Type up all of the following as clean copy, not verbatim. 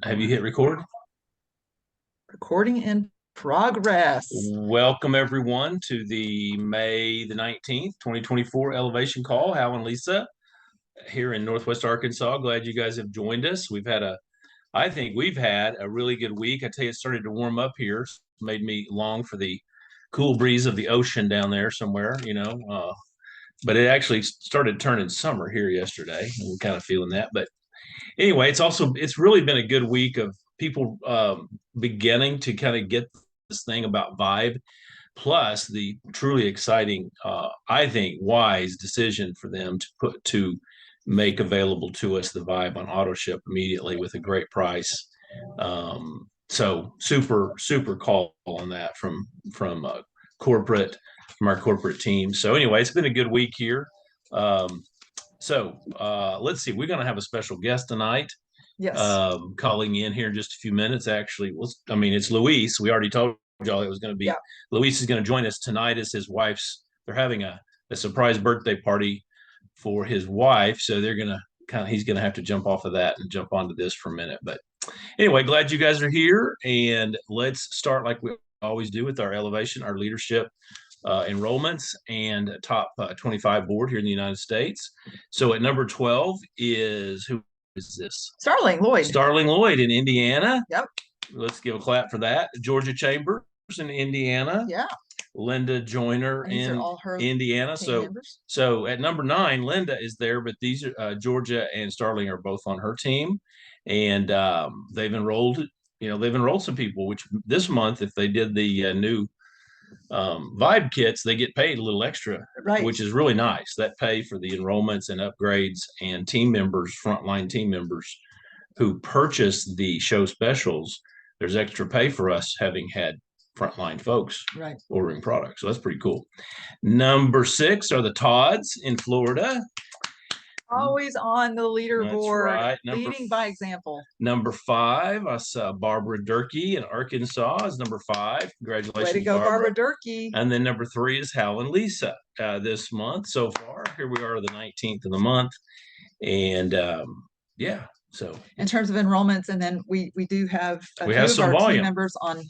Have you hit record? Recording in progress. Welcome everyone to the May the 19th, 2024 elevation call. Hal and Lisa here in Northwest Arkansas. Glad you guys have joined us. I think we've had a really good week. I tell you, it started to warm up here. Made me long for the cool breeze of the ocean down there somewhere. But it actually started turning summer here yesterday. And we're kind of feeling that. But anyway, it's really been a good week of people beginning to kind of get this thing about vibe, plus the truly exciting, I think, wise decision for them to make available to us the vibe on auto ship immediately with a great price. So super call on that from corporate from our corporate team. So anyway, it's been a good week here. Um, so let's see. We're going to have a special guest tonight, Yes. calling in here in just a few minutes. Actually, it's Luis. We already told y'all it was going to be. Yeah. Luis is going to join us tonight as his wife's. They're having a surprise birthday party for his wife, so they're going to he's going to have to jump off of that and jump onto this for a minute. But anyway, glad you guys are here, and let's start like we always do with our elevation, our leadership enrollments and top 25 board here in the United States. So at number 12 is who is this? Starling Lloyd. Starling Lloyd in Indiana. Yep. Let's give a clap for that. Georgia Chambers in Indiana. Yeah. Linda Joyner in Indiana. So at number 9, Linda is there, but these are Georgia and Starling are both on her team, and they've enrolled. They've enrolled some people. Which this month, if they did the new vibe kits, they get paid a little extra, right, which is really nice. That pay for the enrollments and upgrades and team members, frontline team members who purchase the show specials, there's extra pay for us having had frontline folks ordering products. So that's pretty cool. Number 6 are the Todds in Florida. Always on the leaderboard, right. Leading by example. Number 5, I saw Barbara Durkee in Arkansas is number 5. Congratulations, way to go, Barbara Durkee. And then number 3 is Hal and Lisa this month so far. Here we are, the 19th of the month, and yeah. So in terms of enrollments, and then we do have we have some volume team members on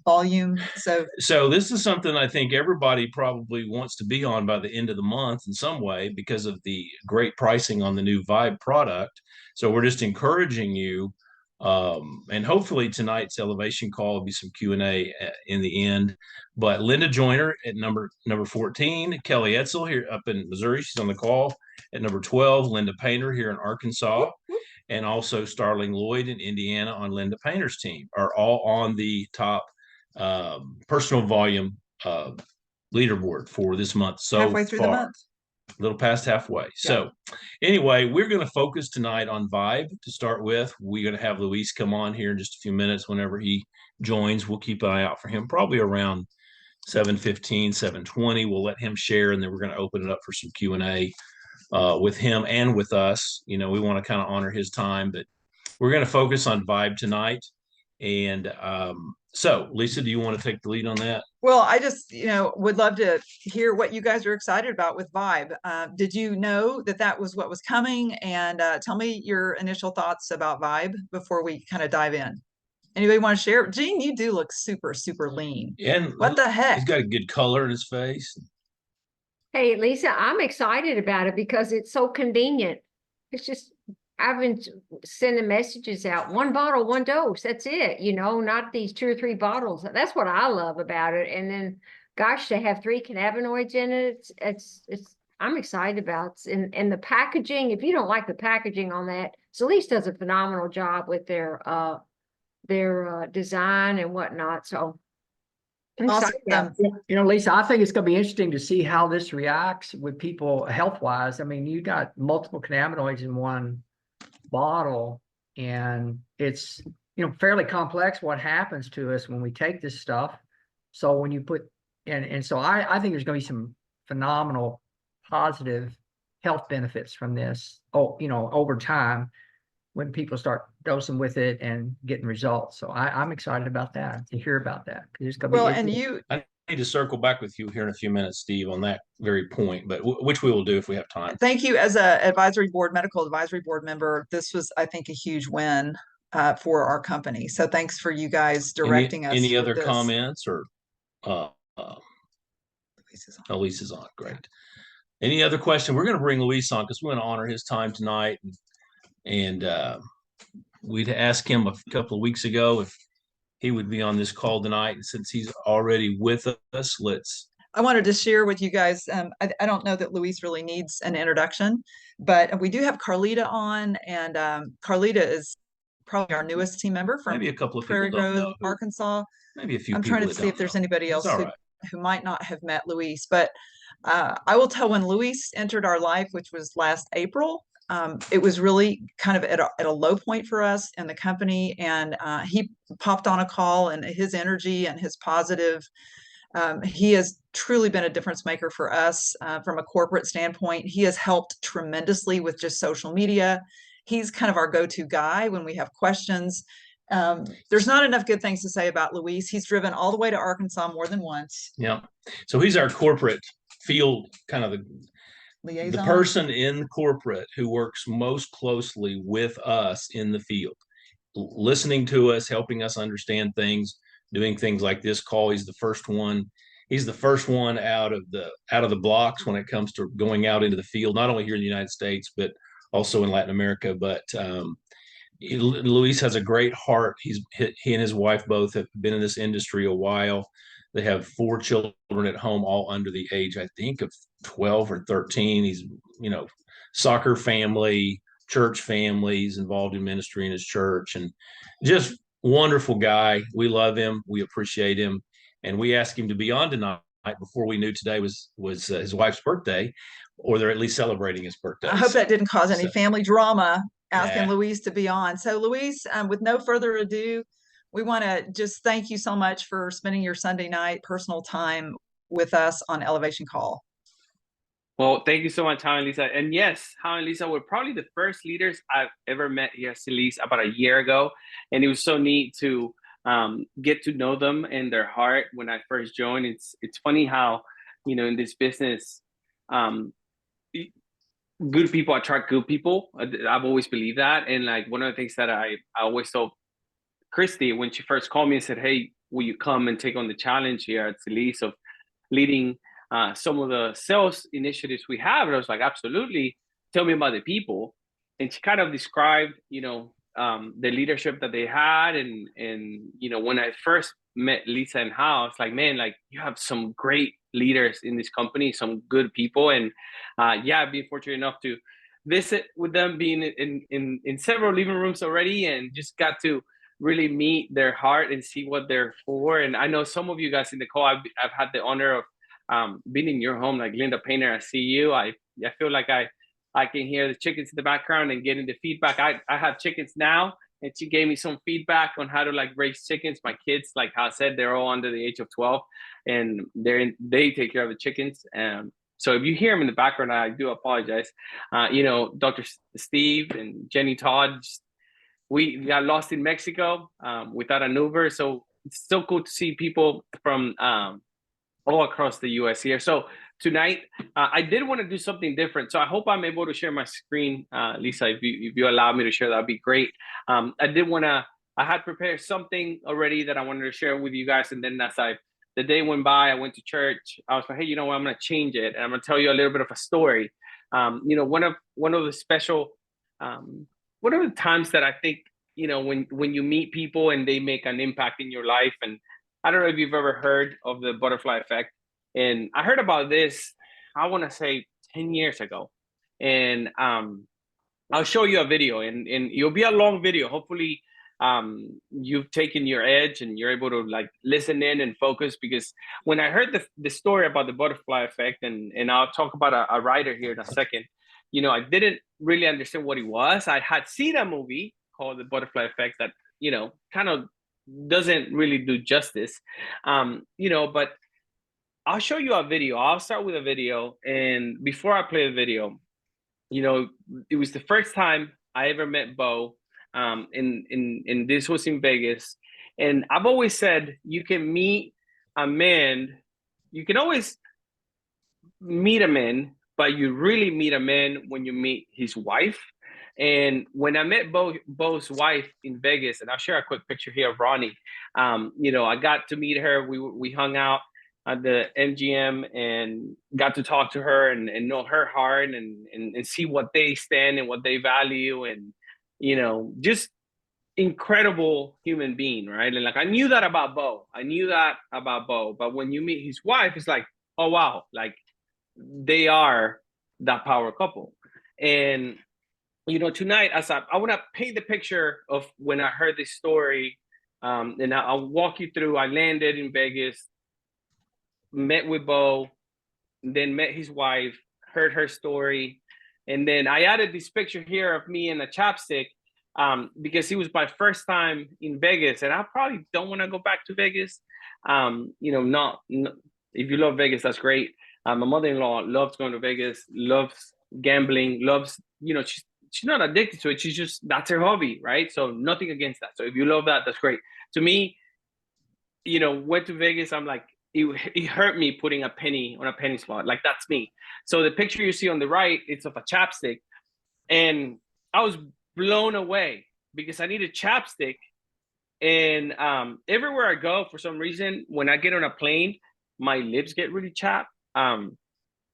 volume. So this is something I think everybody probably wants to be on by the end of the month in some way because of the great pricing on the new Vibe product. So we're just encouraging you, and hopefully tonight's elevation call will be some Q&A in the end. But Linda Joyner at number 14, Kelly Etzel here up in Missouri, she's on the call at number 12, Linda Painter here in Arkansas, and also Starling Lloyd in Indiana on Linda Painter's team are all on the top personal volume leaderboard for this month. So halfway through the month. A little past halfway. Yeah. So anyway, we're going to focus tonight on Vibe to start with. We're going to have Luis come on here in just a few minutes. Whenever he joins, we'll keep an eye out for him, probably around 7:15, 7:20. We'll let him share, and then we're going to open it up for some Q&A with him and with us. We want to kind of honor his time, but we're going to focus on Vibe tonight. And so, Lisa, do you want to take the lead on that? Well, I just, would love to hear what you guys are excited about with Vibe. Did you know that was what was coming? And tell me your initial thoughts about Vibe before we kind of dive in. Anybody want to share? Gene, you do look super, super lean. And what the heck? He's got a good color in his face. Hey, Lisa, I'm excited about it because it's so convenient. It's just, I've been sending messages out, 1 bottle, 1 dose. That's it. Not these 2 or 3 bottles. That's what I love about it. And then, gosh, they have 3 cannabinoids in it. I'm excited about it. And the packaging, if you don't like the packaging on that, Celeste does a phenomenal job with their design and whatnot. So awesome. Lisa, I think it's going to be interesting to see how this reacts with people health-wise. I mean, you got multiple cannabinoids in 1 bottle, and it's fairly complex what happens to us when we take this stuff. So when you put and so I think there's going to be some phenomenal positive health benefits from this over time when people start dosing with it and getting results. So I'm excited about that, to hear about that. It's going to be I need to circle back with you here in a few minutes, Steve, on that very point, but which we will do if we have time. Thank you. As a medical advisory board member, this was, I think, a huge win for our company. So thanks for you guys directing us. Any with other this. comments or Luis is on. Great. Any other question? We're going to bring Luis on because we want to honor his time tonight. And we'd asked him a couple of weeks ago if he would be on this call tonight. And since he's already with us, I wanted to share with you guys. I don't know that Luis really needs an introduction, but we do have Carlita on, and Carlita is probably our newest team member from maybe a couple of Prairie people don't Grove, know who, Arkansas. maybe a few I'm people trying to that see if don't there's know. anybody It's else all who, right. who might not have met Luis, but I will tell when Luis entered our life, which was last April, it was really kind of at a low point for us in the company. And he popped on a call, and his energy and his positive, he has truly been a difference maker for us from a corporate standpoint. He has helped tremendously with just social media. He's kind of our go-to guy when we have questions. There's not enough good things to say about Luis. He's driven all the way to Arkansas more than once. Yeah. So he's our corporate field, kind of the Liaison. person in corporate who works most closely with us in the field, listening to us, helping us understand things, doing things like this call. He's the first one. He's the first one out of the blocks when it comes to going out into the field, not only here in the United States, but also in Latin America. But Luis has a great heart. He and his wife both have been in this industry a while. They have 4 children at home, all under the age, I think, of 12 or 13. He's, soccer family, church families, involved in ministry in his church, and just wonderful guy. We love him. We appreciate him. And we asked him to be on tonight before we knew today was his wife's birthday, or they're at least celebrating his birthday. I hope that didn't cause any family drama asking Nah. Luis to be on. So Luis, with no further ado, we want to just thank you so much for spending your Sunday night personal time with us on Elevation Call. Well, thank you so much, Hannah and Lisa. And yes, Hannah and Lisa were probably the first leaders I've ever met here at Celise about a year ago. And it was so neat to get to know them and their heart when I first joined. It's funny how, in this business, good people attract good people. I've always believed that. And like one of the things that I always told Christy when she first called me and said, hey, will you come and take on the challenge here at Celise of leading some of the sales initiatives we have? And I was like, absolutely. Tell me about the people. And she kind of described, the leadership that they had. And when I first met Lisa and Hal, it's like, man, like you have some great leaders in this company, some good people. And I've been fortunate enough to visit with them, being in several living rooms already, and just got to really meet their heart and see what they're for. And I know some of you guys in the call, I've had the honor of being in your home, like Linda Painter. I see you. I feel like I can hear the chickens in the background and getting the feedback. I have chickens now, and she gave me some feedback on how to like raise chickens. My kids, like I said, they're all under the age of 12, and they take care of the chickens. So if you hear them in the background, I do apologize. Dr. Steve and Jenny Todd, we got lost in Mexico without an Uber. So it's so cool to see people from all across the US here. So tonight, I did want to do something different. So I hope I'm able to share my screen, Lisa, if you allow me to share, that'd be great. I had prepared something already that I wanted to share with you guys. And then the day went by, I went to church. I was like, hey, you know what? I'm going to change it. And I'm going to tell you a little bit of a story. One of the special, one of the times that I think, when you meet people and they make an impact in your life. And I don't know if you've ever heard of the butterfly effect. And I heard about this, I want to say 10 years ago. And I'll show you a video, and it'll be a long video. Hopefully you've taken your edge and you're able to like listen in and focus, because when I heard the story about the butterfly effect, and I'll talk about a writer here in a second, I didn't really understand what it was. I had seen a movie called The Butterfly Effect that, kind of doesn't really do justice, but I'll show you a video. I'll start with a video. And before I play the video, it was the first time I ever met Bo, and this was in Vegas. And I've always said, you can meet a man, you can always meet a man, but you really meet a man when you meet his wife. And when I met Bo's wife in Vegas, and I'll share a quick picture here of Ronnie, I got to meet her. We hung out at the MGM and got to talk to her and know her heart and see what they stand and what they value, and just incredible human being, right? And like I knew that about Bo. But when you meet his wife, it's like, oh wow, like they are that power couple. And tonight, as I want to paint the picture of when I heard this story, and I'll walk you through. I landed in Vegas, met with Bo, then met his wife, heard her story, and then I added this picture here of me in a chapstick, because it was my first time in Vegas, and I probably don't want to go back to Vegas. Not if you love Vegas, that's great. My mother-in-law loves going to Vegas, loves gambling, loves she's not addicted to it. She's just, that's her hobby, right? So nothing against that. So if you love that, that's great. To me, went to Vegas, I'm like, it hurt me putting a penny on a penny slot. Like that's me. So the picture you see on the right, it's of a chapstick. And I was blown away because I need a chapstick. And everywhere I go, for some reason, when I get on a plane, my lips get really chapped.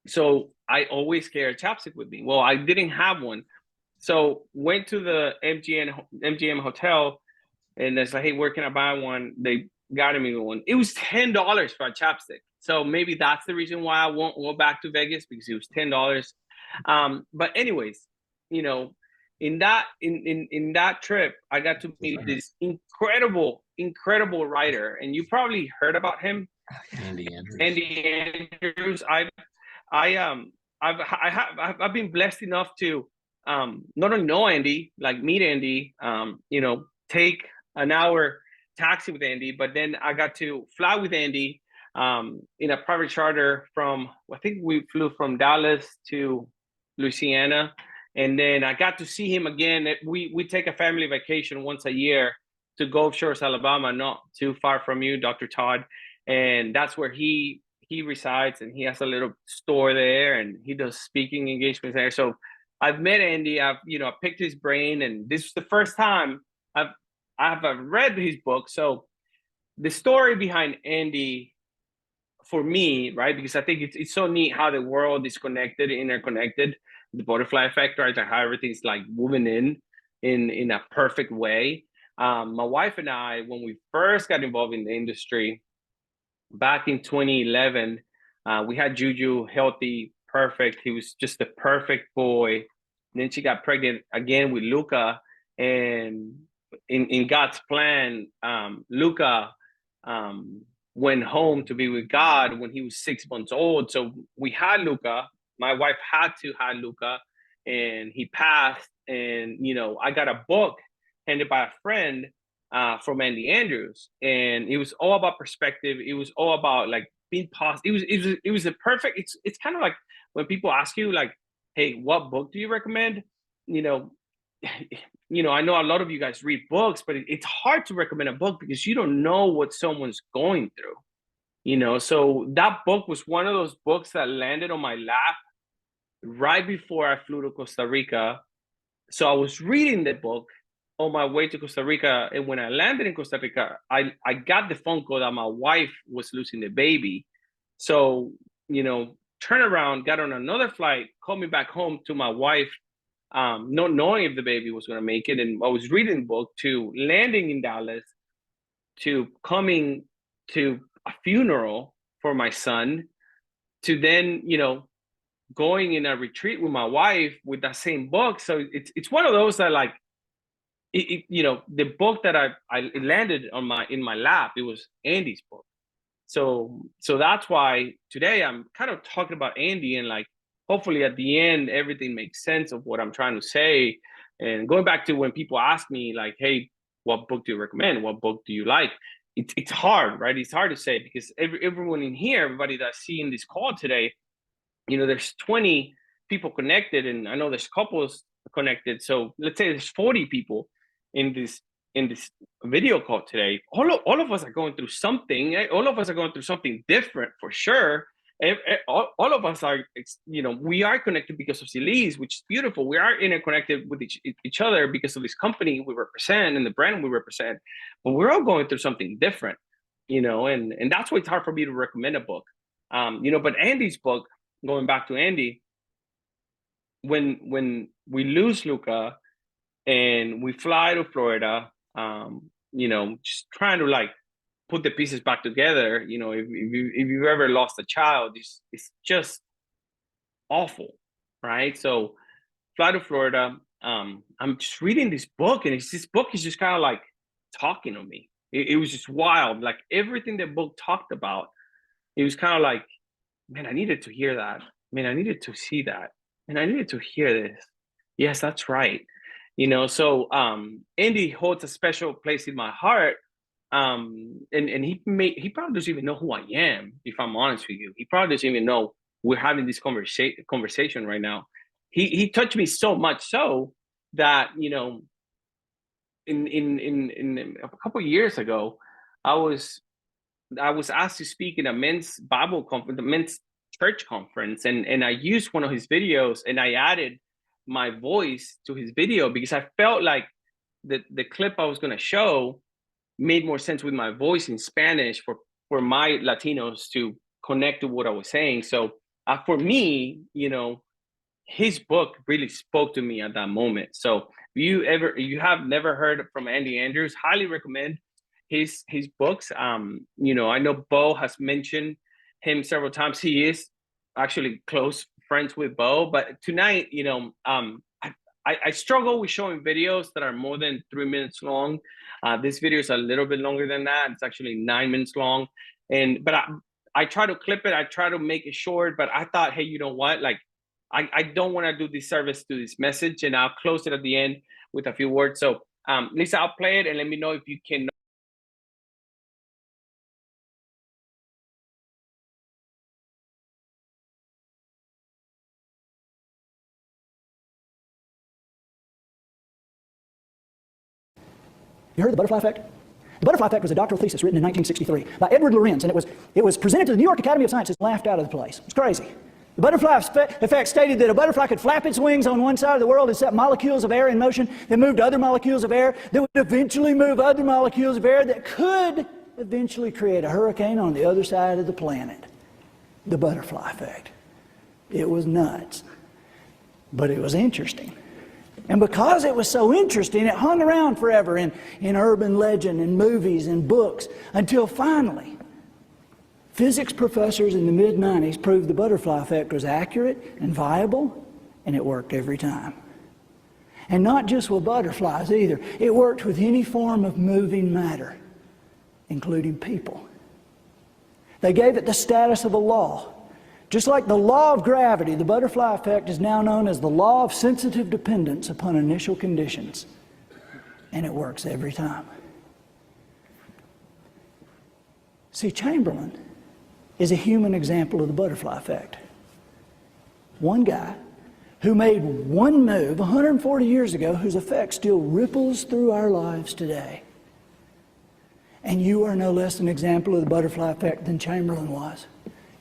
So I always carry a chapstick with me. Well, I didn't have one. So went to the MGM hotel, and it's like, hey, where can I buy one? They got me one. It was $10 for a chapstick. So maybe that's the reason why I won't go back to Vegas, because it was $10. But anyways, in that trip, I got to meet this incredible writer, and you probably heard about him, Andy Andrews. Andy Andrews. I've been blessed enough to not only know Andy, like meet Andy, take an hour taxi with Andy, but then I got to fly with Andy in a private charter from, I think we flew from Dallas to Louisiana. And then I got to see him again. We take a family vacation once a year to Gulf Shores, Alabama, not too far from you, Dr. Todd. And that's where he resides, and he has a little store there, and he does speaking engagements there. So I've met Andy. I picked his brain, and this is the first time I've read his book. So the story behind Andy, for me, right? Because I think it's so neat how the world is connected, interconnected, the butterfly effect, right? Like how everything's like moving in a perfect way. My wife and I, when we first got involved in the industry back in 2011, we had Juju, healthy, perfect. He was just the perfect boy. And then she got pregnant again with Luca, and in God's plan, Luca went home to be with God when he was 6 months old. So we had Luca. My wife had to have Luca, and he passed. And I got a book handed by a friend from Andy Andrews, and it was all about perspective. It was all about like being positive. It was a perfect. It's kind of like when people ask you like, hey, what book do you recommend? I know a lot of you guys read books, but it's hard to recommend a book because you don't know what someone's going through. So that book was one of those books that landed on my lap right before I flew to Costa Rica. So I was reading the book on my way to Costa Rica, and when I landed in Costa Rica, I got the phone call that my wife was losing the baby. So turn around, got on another flight, called me back home to my wife, not knowing if the baby was going to make it. And I was reading the book, to landing in Dallas, to coming to a funeral for my son, to then going in a retreat with my wife with that same book. So it's one of those that like the book that I landed in my lap, it was Andy's book. So that's why today I'm kind of talking about Andy, and like hopefully at the end everything makes sense of what I'm trying to say. And going back to when people ask me like, hey, what book do you recommend? What book do you like? It's hard, right? It's hard to say because everyone in here, everybody that's seeing this call today, there's 20 people connected, and I know there's couples connected. So let's say there's 40 people in this video call today. All of us are going through something. All of us are going through something different for sure. all of us are, we are connected because of Celise, which is beautiful. We are interconnected with each other because of this company we represent and the brand we represent, but we're all going through something different, and that's why it's hard for me to recommend a book. But Andy's book, going back to Andy, when we lose Luca and we fly to Florida, just trying to like put the pieces back together. If you've ever lost a child, it's just awful, right? So fly to Florida. I'm just reading this book, and this book is just kind of like talking to me. It was just wild. Like everything the book talked about, it was kind of like, man, I needed to hear that. Man, I needed to see that. And I needed to hear this. Yes, that's right. So Andy holds a special place in my heart. And he probably doesn't even know who I am, if I'm honest with you. He probably doesn't even know we're having this conversation right now. He touched me so much so that, in a couple of years ago, I was asked to speak in a men's Bible conference, a men's church conference, and I used one of his videos, and I added my voice to his video because I felt like the clip I was going to show made more sense with my voice in Spanish for my Latinos to connect to what I was saying. So for me, his book really spoke to me at that moment. So if you have never heard from Andy Andrews, highly recommend his books. I know Bo has mentioned him several times. He is actually close friends with Bo, but tonight, I struggle with showing videos that are more than 3 minutes long. This video is a little bit longer than that. It's actually 9 minutes long. But I try to clip it. I try to make it short, but I thought, hey, you know what? Like, I don't want to do disservice to this message, and I'll close it at the end with a few words. So Lisa, I'll play it and let me know if you can. You heard of the butterfly effect? The butterfly effect was a doctoral thesis written in 1963 by Edward Lorenz, and it was presented to the New York Academy of Sciences and laughed out of the place. It's crazy. The butterfly effect stated that a butterfly could flap its wings on one side of the world and set molecules of air in motion that moved other molecules of air that would eventually move other molecules of air that could eventually create a hurricane on the other side of the planet. The butterfly effect. It was nuts, but it was interesting. And because it was so interesting, it hung around forever in urban legend and movies and books until finally, physics professors in the mid-90s proved the butterfly effect was accurate and viable, and it worked every time. And not just with butterflies either. It worked with any form of moving matter, including people. They gave it the status of a law. Just like the law of gravity, the butterfly effect is now known as the law of sensitive dependence upon initial conditions. And it works every time. See, Chamberlain is a human example of the butterfly effect. One guy who made one move 140 years ago whose effect still ripples through our lives today. And you are no less an example of the butterfly effect than Chamberlain was.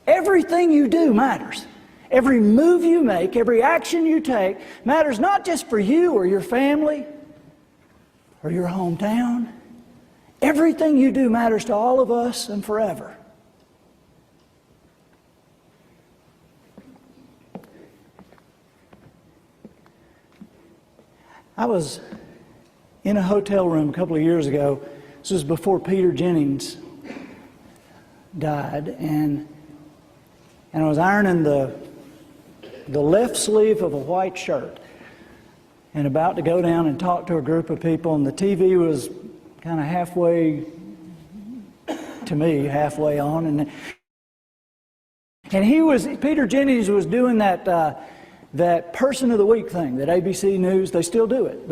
Everything you do matters. Every move you make, every action you take matters not just for you or your family or your hometown. Everything you do matters to all of us and forever. I was in a hotel room a couple of years ago. This was before Peter Jennings died, and I was ironing the left sleeve of a white shirt and about to go down and talk to a group of people, and the TV was kind of halfway to me, halfway on, and Peter Jennings was doing that person of the week thing that ABC News, they still do it,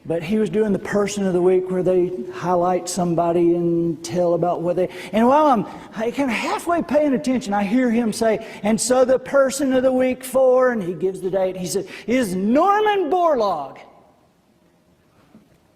but he was doing the person of the week where they highlight somebody and tell about what they, and while I'm kind of halfway paying attention, I hear him say, and so the person of the week for, and he gives the date, he said, is Norman Borlaug.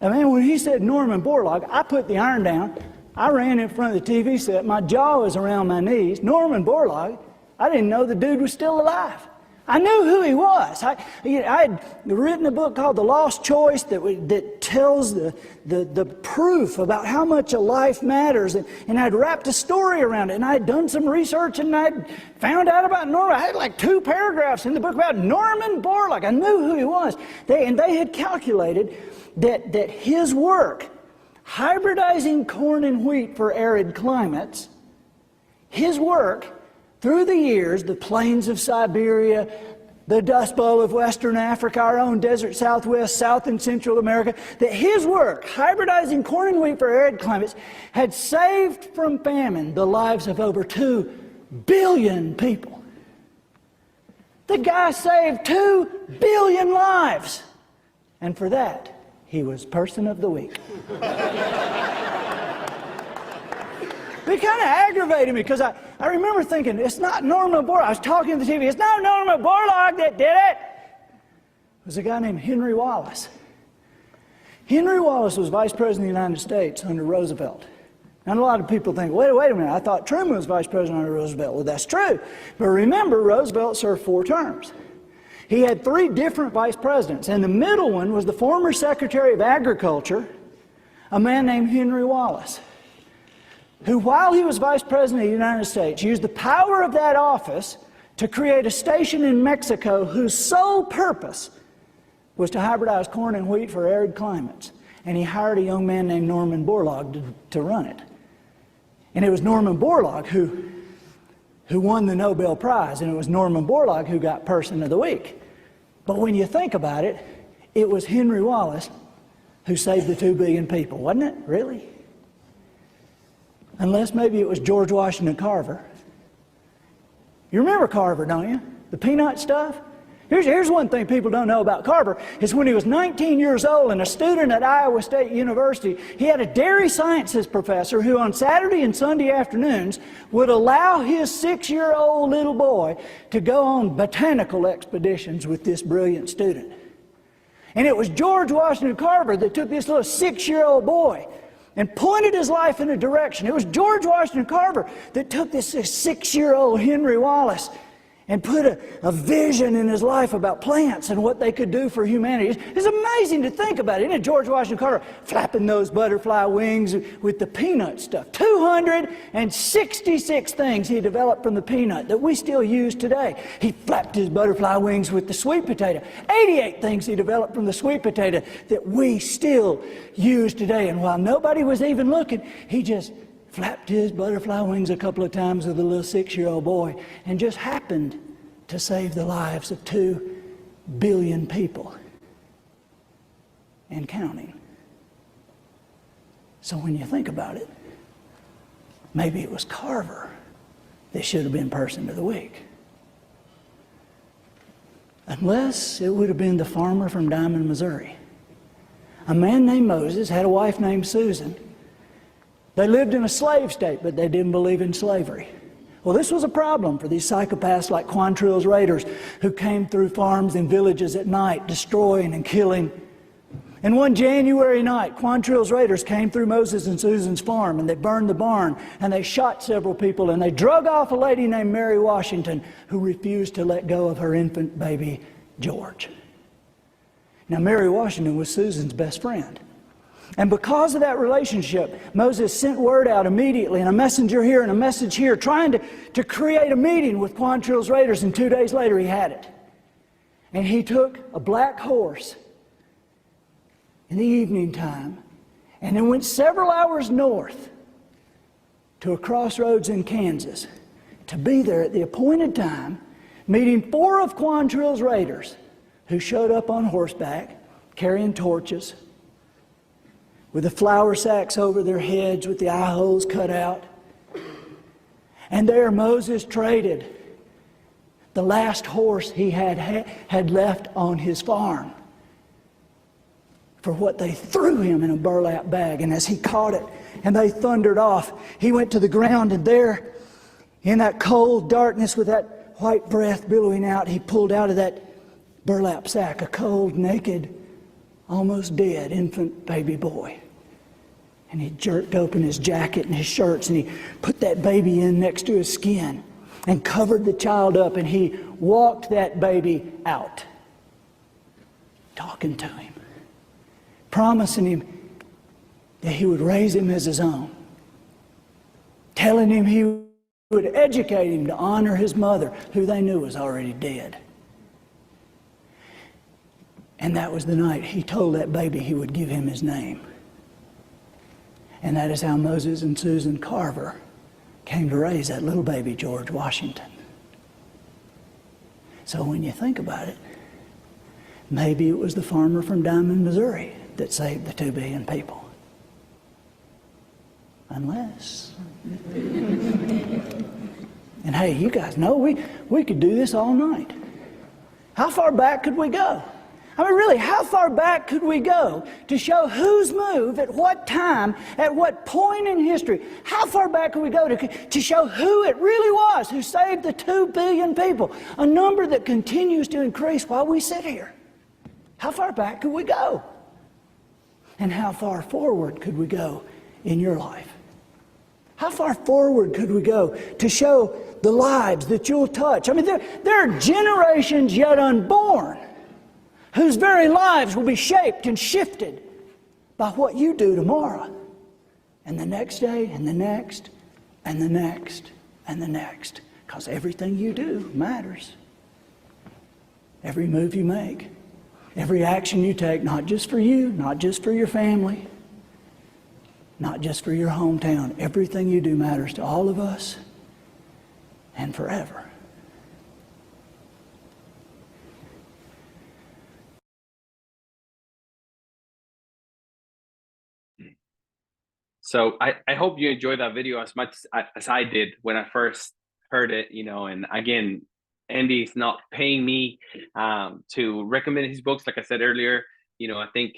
And man, when he said Norman Borlaug, I put the iron down, I ran in front of the TV set, my jaw was around my knees. Norman Borlaug, I didn't know the dude was still alive. I knew who he was. I had written a book called The Lost Choice that tells the proof about how much a life matters. And I'd wrapped a story around it. And I'd done some research and I'd found out about Norman. I had like 2 paragraphs in the book about Norman Borlaug. I knew who he was. They had calculated that his work, hybridizing corn and wheat for arid climates, his work through the years, the plains of Siberia, the Dust Bowl of Western Africa, our own desert Southwest, South and Central America, that his work, hybridizing corn and wheat for arid climates, had saved from famine the lives of over 2 billion people. The guy saved 2 billion lives. And for that, he was Person of the Week. It kind of aggravated me because I remember thinking, it's not Norman Borlaug. I was talking to the TV. It's not Norman Borlaug that did it. It was a guy named Henry Wallace. Henry Wallace was Vice President of the United States under Roosevelt. And a lot of people think, wait a minute, I thought Truman was Vice President under Roosevelt. Well, that's true. But remember, Roosevelt served 4 terms. He had 3 different vice presidents. And the middle one was the former Secretary of Agriculture, a man named Henry Wallace, who, while he was Vice President of the United States, used the power of that office to create a station in Mexico whose sole purpose was to hybridize corn and wheat for arid climates. And he hired a young man named Norman Borlaug to run it. And it was Norman Borlaug who won the Nobel Prize, and it was Norman Borlaug who got Person of the Week. But when you think about it, it was Henry Wallace who saved the 2 billion people, wasn't it? Really? Unless maybe it was George Washington Carver. You remember Carver, don't you? The peanut stuff? Here's one thing people don't know about Carver, is when he was 19 years old and a student at Iowa State University, he had a dairy sciences professor who on Saturday and Sunday afternoons would allow his 6-year-old little boy to go on botanical expeditions with this brilliant student. And it was George Washington Carver that took this little 6-year-old boy and pointed his life in a direction. It was George Washington Carver that took this 6-year-old Henry Wallace and put a vision in his life about plants and what they could do for humanity. It's amazing to think about it, isn't it? George Washington Carver flapping those butterfly wings with the peanut stuff. 266 things he developed from the peanut that we still use today. He flapped his butterfly wings with the sweet potato. 88 things he developed from the sweet potato that we still use today. And while nobody was even looking, he just flapped his butterfly wings a couple of times with a little 6-year-old boy and just happened to save the lives of 2 billion people and counting. So when you think about it, maybe it was Carver that should have been Person of the Week. Unless it would have been the farmer from Diamond, Missouri. A man named Moses had a wife named Susan. They lived in a slave state, but they didn't believe in slavery. Well, this was a problem for these psychopaths like Quantrill's raiders who came through farms and villages at night, destroying and killing. And one January night, Quantrill's raiders came through Moses and Susan's farm, and they burned the barn, and they shot several people, and they drug off a lady named Mary Washington who refused to let go of her infant baby, George. Now, Mary Washington was Susan's best friend. And because of that relationship, Moses sent word out immediately, and a messenger here and a message here, trying to create a meeting with Quantrill's raiders, and 2 days later he had it. And he took a black horse in the evening time, and then went several hours north to a crossroads in Kansas to be there at the appointed time, meeting 4 of Quantrill's raiders who showed up on horseback, carrying torches, with the flour sacks over their heads, with the eye holes cut out. And there Moses traded the last horse he had left on his farm for what they threw him in a burlap bag. And as he caught it and they thundered off, he went to the ground, and there in that cold darkness with that white breath billowing out, he pulled out of that burlap sack a cold, naked, almost dead infant baby boy. And he jerked open his jacket and his shirts, and he put that baby in next to his skin. and covered the child up, and he walked that baby out, talking to him, promising him that he would raise him as his own, telling him he would educate him to honor his mother, who they knew was already dead. And that was the night he told that baby he would give him his name. And that is how Moses and Susan Carver came to raise that little baby, George Washington. So when you think about it, maybe it was the farmer from Diamond, Missouri that saved the 2 billion people. Unless. And hey, you guys know we could do this all night. How far back could we go? I mean, really, how far back could we go to show whose move, at what time, at what point in history? How far back could we go to show who it really was who saved the 2 billion people, a number that continues to increase while we sit here? How far back could we go? And how far forward could we go in your life? How far forward could we go to show the lives that you'll touch? I mean, there are generations yet unborn whose very lives will be shaped and shifted by what you do tomorrow, and the next day, and the next, and the next, and the next. Because everything you do matters. Every move you make, every action you take, not just for you, not just for your family, not just for your hometown. Everything you do matters to all of us and forever. So I hope you enjoyed that video as much as I did when I first heard it, you know. And again, Andy's not paying me to recommend his books. Like I said earlier, you know, I think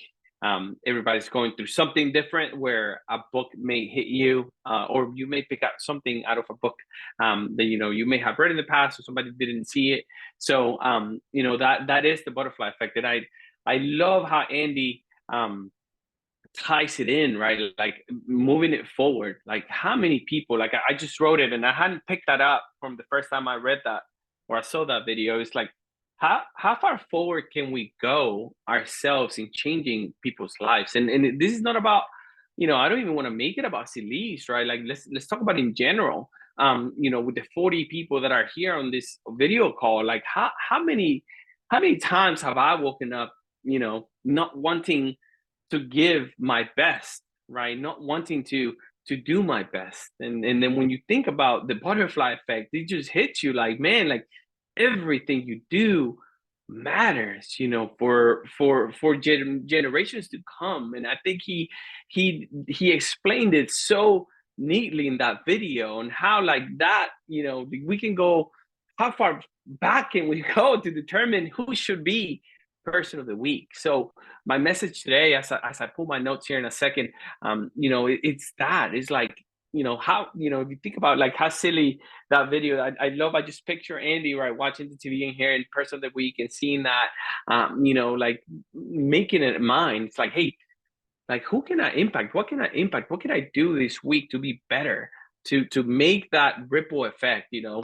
everybody's going through something different where a book may hit you, or you may pick out something out of a book that, you know, you may have read in the past or somebody didn't see it. So, you know, that is the butterfly effect. And I love how Andy ties it in, right? Like moving it forward. Like how many people, like I just wrote it and I hadn't picked that up from the first time I read that or I saw that video. It's like, how far forward can we go ourselves in changing people's lives? And this is not about, you know, I don't even want to make it about Celeste, right? Like let's talk about in general. You know, with the 40 people that are here on this video call, like how many times have I woken up, you know, not wanting to give my best, right? Not wanting to do my best. And then when you think about the butterfly effect, it just hits you like, man, like everything you do matters, you know, for generations to come. And I think he explained it so neatly in that video, and how like that, you know, we can go, how far back can we go to determine who should be person of the week. So my message today, as I pull my notes here in a second, you know, it's like, you know, how, you know, if you think about like how silly that video, I just picture Andy, right, watching the TV and hearing person of the week and seeing that, you know, like making it mine. It's like, hey, like who can I impact? What can I impact? What can I do this week to be better? To make that ripple effect, you know,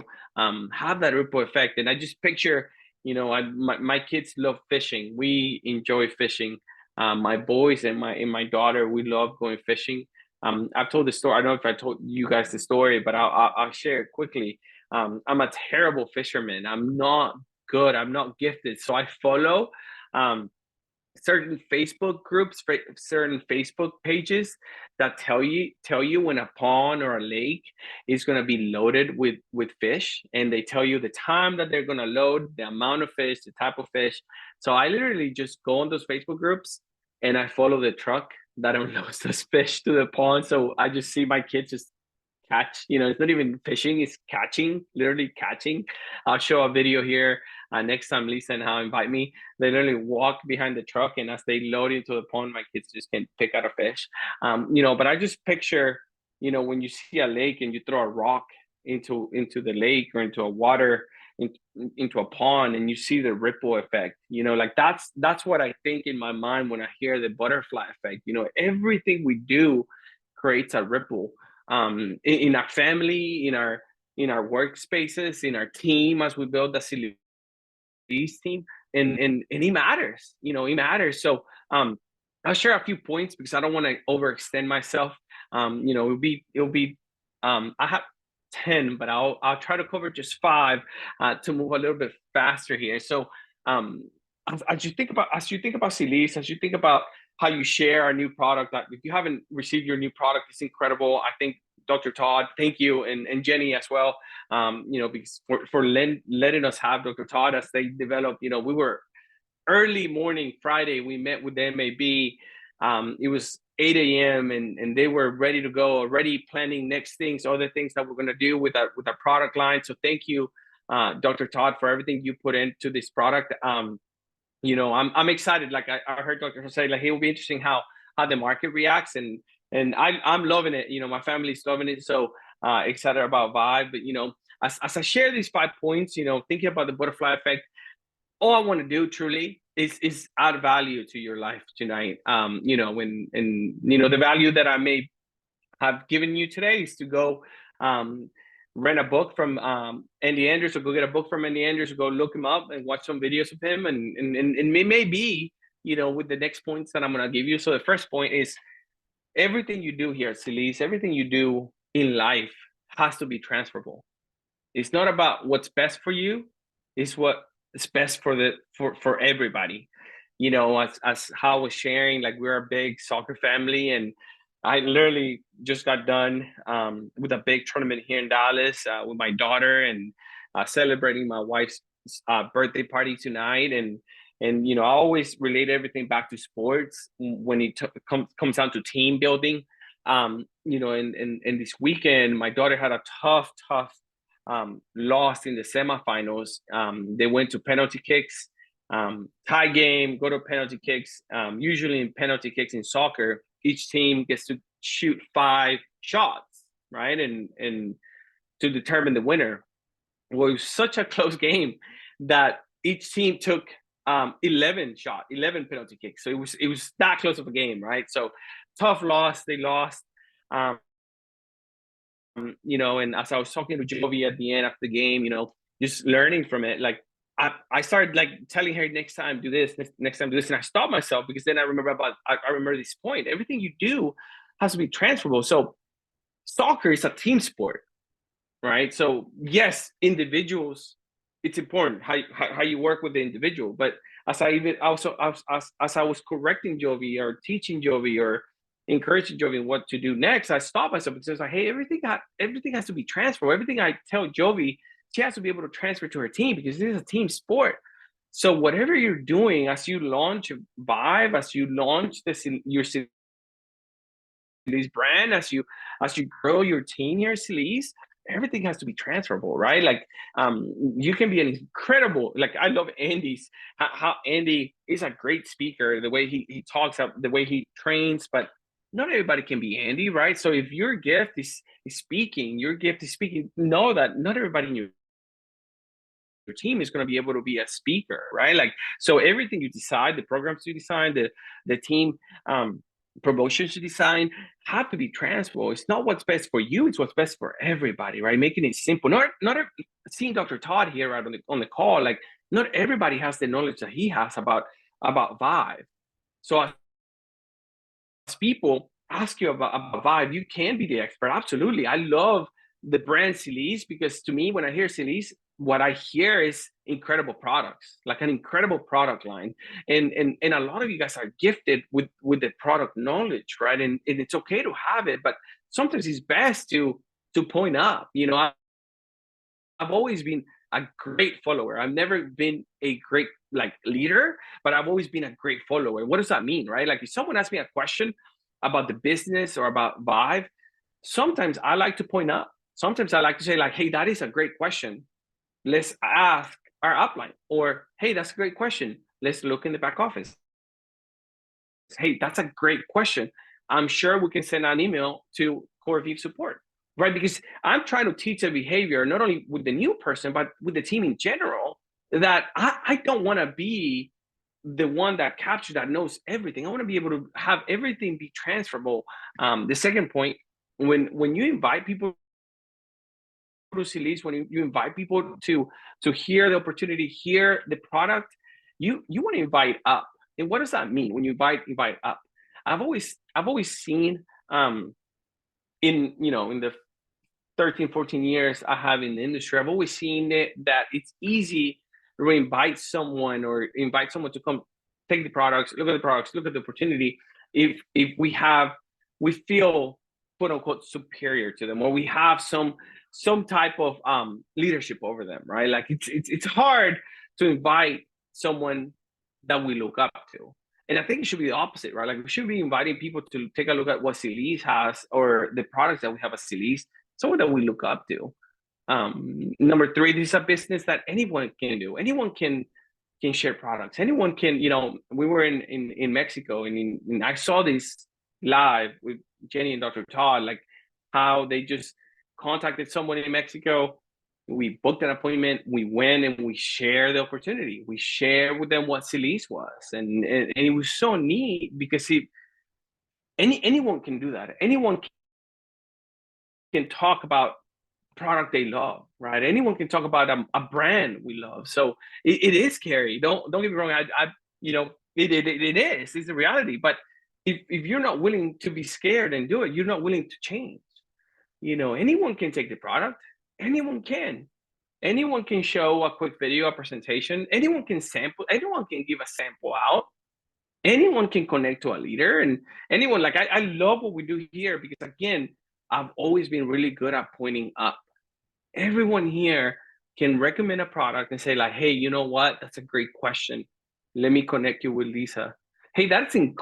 have that ripple effect. And I just picture, you know, my kids love fishing. We enjoy fishing. My boys and my daughter, we love going fishing. I've told the story. I don't know if I told you guys the story, but I'll share it quickly. I'm a terrible fisherman. I'm not good. I'm not gifted. So I follow certain Facebook groups, certain Facebook pages that tell you when a pond or a lake is going to be loaded with fish, and they tell you the time that they're going to load, the amount of fish, the type of fish. So I literally just go on those Facebook groups and I follow the truck that unloads those fish to the pond. So I just see my kids just catch, you know, it's not even fishing, it's catching, literally catching. I'll show a video here next time Lisa and Hal invite me. They literally walk behind the truck, and as they load into the pond, my kids just can pick out a fish. You know, but I just picture, you know, when you see a lake and you throw a rock into the lake or into a water, into a pond, and you see the ripple effect, you know, like that's what I think in my mind when I hear the butterfly effect. You know, everything we do creates a ripple in our family, in our in our workspaces, in our team, as we build the Cilis team, and it matters, it matters. So I'll share a few points because I don't want to overextend myself. It'll be I have 10, but I'll try to cover just 5 to move a little bit faster here. So as you think about Cilis, as you think about how you share our new product, that if you haven't received your new product, it's incredible. I think Dr. Todd, thank you, and Jenny as well, because for letting us have Dr. Todd as they develop. We were early morning Friday, we met with the MAB. It was 8 a.m. and they were ready to go, already planning next things, other things that we're going to do with our product line. So thank you, Dr. Todd, for everything you put into this product. I'm excited. Like I heard Dr. say, like, hey, it'll be interesting how the market reacts, and I'm loving it. My family's loving it. So excited about Vibe. But as I share these 5 points, thinking about the butterfly effect, all I want to do truly is add value to your life tonight. The value that I may have given you today is to go rent a book from Andy Andrews, or go get a book from Andy Andrews, or go look him up and watch some videos of him. And it may be, with the next points that I'm going to give you. So the first point is, everything you do here at Cilis, everything you do in life has to be transferable. It's not about what's best for you. It's what is best for everybody. As Hal was sharing, like, we're a big soccer family, and I literally just got done with a big tournament here in Dallas with my daughter, and celebrating my wife's birthday party tonight. And I always relate everything back to sports when it comes down to team building. And this weekend, my daughter had a tough loss in the semifinals. They went to penalty kicks, tie game, go to penalty kicks. Usually in penalty kicks in soccer, each team gets to shoot 5 shots, right? And to determine the winner. Well, it was such a close game that each team took 11 penalty kicks. So it was that close of a game, right? So tough loss. They lost. And as I was talking to Jovi at the end of the game, just learning from it, like I started like telling her, next time do this, next time do this, and I stopped myself, because then I remember this point. Everything you do has to be transferable. So soccer is a team sport, right? So yes, individuals, it's important how you work with the individual. But as I was correcting Jovi, or teaching Jovi, or encouraging Jovi what to do next, I stopped myself, because I was like, hey, everything has to be transferable. Everything I tell Jovi, she has to be able to transfer to her team, because this is a team sport. So whatever you're doing, as you launch Vibe, as you launch your Cilis brand, as you grow your team here at Cilis, everything has to be transferable, right? Like, you can be an incredible, like, I love how Andy is a great speaker, the way he talks, the way he trains, but not everybody can be Andy, right? So if your gift is speaking, know that not everybody in your team is going to be able to be a speaker, right? Like, so everything you decide, the programs you design, the team promotions you design, have to be transferable. It's not what's best for you, it's what's best for everybody, right? Making it simple. Not seeing Dr. Todd here right on the call, like, not everybody has the knowledge that he has about Vibe. So as people ask you about Vibe, you can be the expert. Absolutely. I love the brand Cilis, because to me, when I hear Cilis, what I hear is incredible products, like an incredible product line. And a lot of you guys are gifted with the product knowledge, right? And it's okay to have it, but sometimes it's best to point up. I've always been a great follower. I've never been a great leader, but I've always been a great follower. What does that mean, right? Like, if someone asks me a question about the business or about Vibe, sometimes I like to point up. Sometimes I like to say, like, hey, that is a great question. Let's ask our upline. Or, hey, that's a great question. Let's look in the back office. Hey, that's a great question. I'm sure we can send an email to Core VIV support, right? Because I'm trying to teach a behavior, not only with the new person, but with the team in general, that I don't want to be the one that captures, that knows everything. I want to be able to have everything be transferable. The second point, when you invite people to Silis, when you invite people to hear the opportunity, hear the product, you want to invite up. And what does that mean when you invite up? I've always seen in the 13, 14 years I have in the industry, I've always seen it that it's easy to invite someone to come take the products, look at the opportunity. If we feel quote unquote superior to them, or we have some type of leadership over them, right? Like it's hard to invite someone that we look up to. And I think it should be the opposite, right? Like we should be inviting people to take a look at what Silis has, or the products that we have at Silis, someone that we look up to. Number three, this is a business that anyone can do. Anyone can share products. Anyone can, we were in Mexico, and I saw this live with Jenny and Dr. Todd, like how they just contacted someone in Mexico. We booked an appointment, we went and we share the opportunity. We share with them what Silis was. And it was so neat because anyone can do that. Anyone can talk about product they love, right? Anyone can talk about a brand we love. So it is scary. Don't get me wrong. It is. It's a reality. But if you're not willing to be scared and do it, you're not willing to change. Anyone can take the product. Anyone can show a quick video, a presentation. Anyone can sample. Anyone can give a sample out. Anyone can connect to a leader, and anyone, like I love what we do here, because again, I've always been really good at pointing up. Everyone here can recommend a product and say like, hey, you know what? That's a great question. Let me connect you with Lisa. Hey, that's an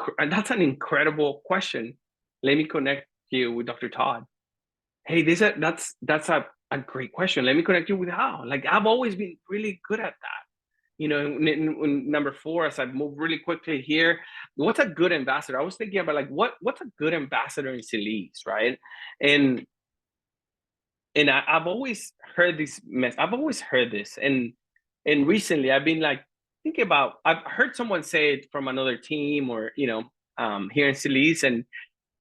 incredible question. Let me connect you with Dr. Todd. Hey, that's a great question. Let me connect you with Hal. Like I've always been really good at that. In number four, as I move really quickly here, what's a good ambassador? I was thinking about like what's a good ambassador in Silis, right? And I've always heard this I've always heard this, and recently I've been like thinking about. I've heard someone say it from another team, or here in Silis, and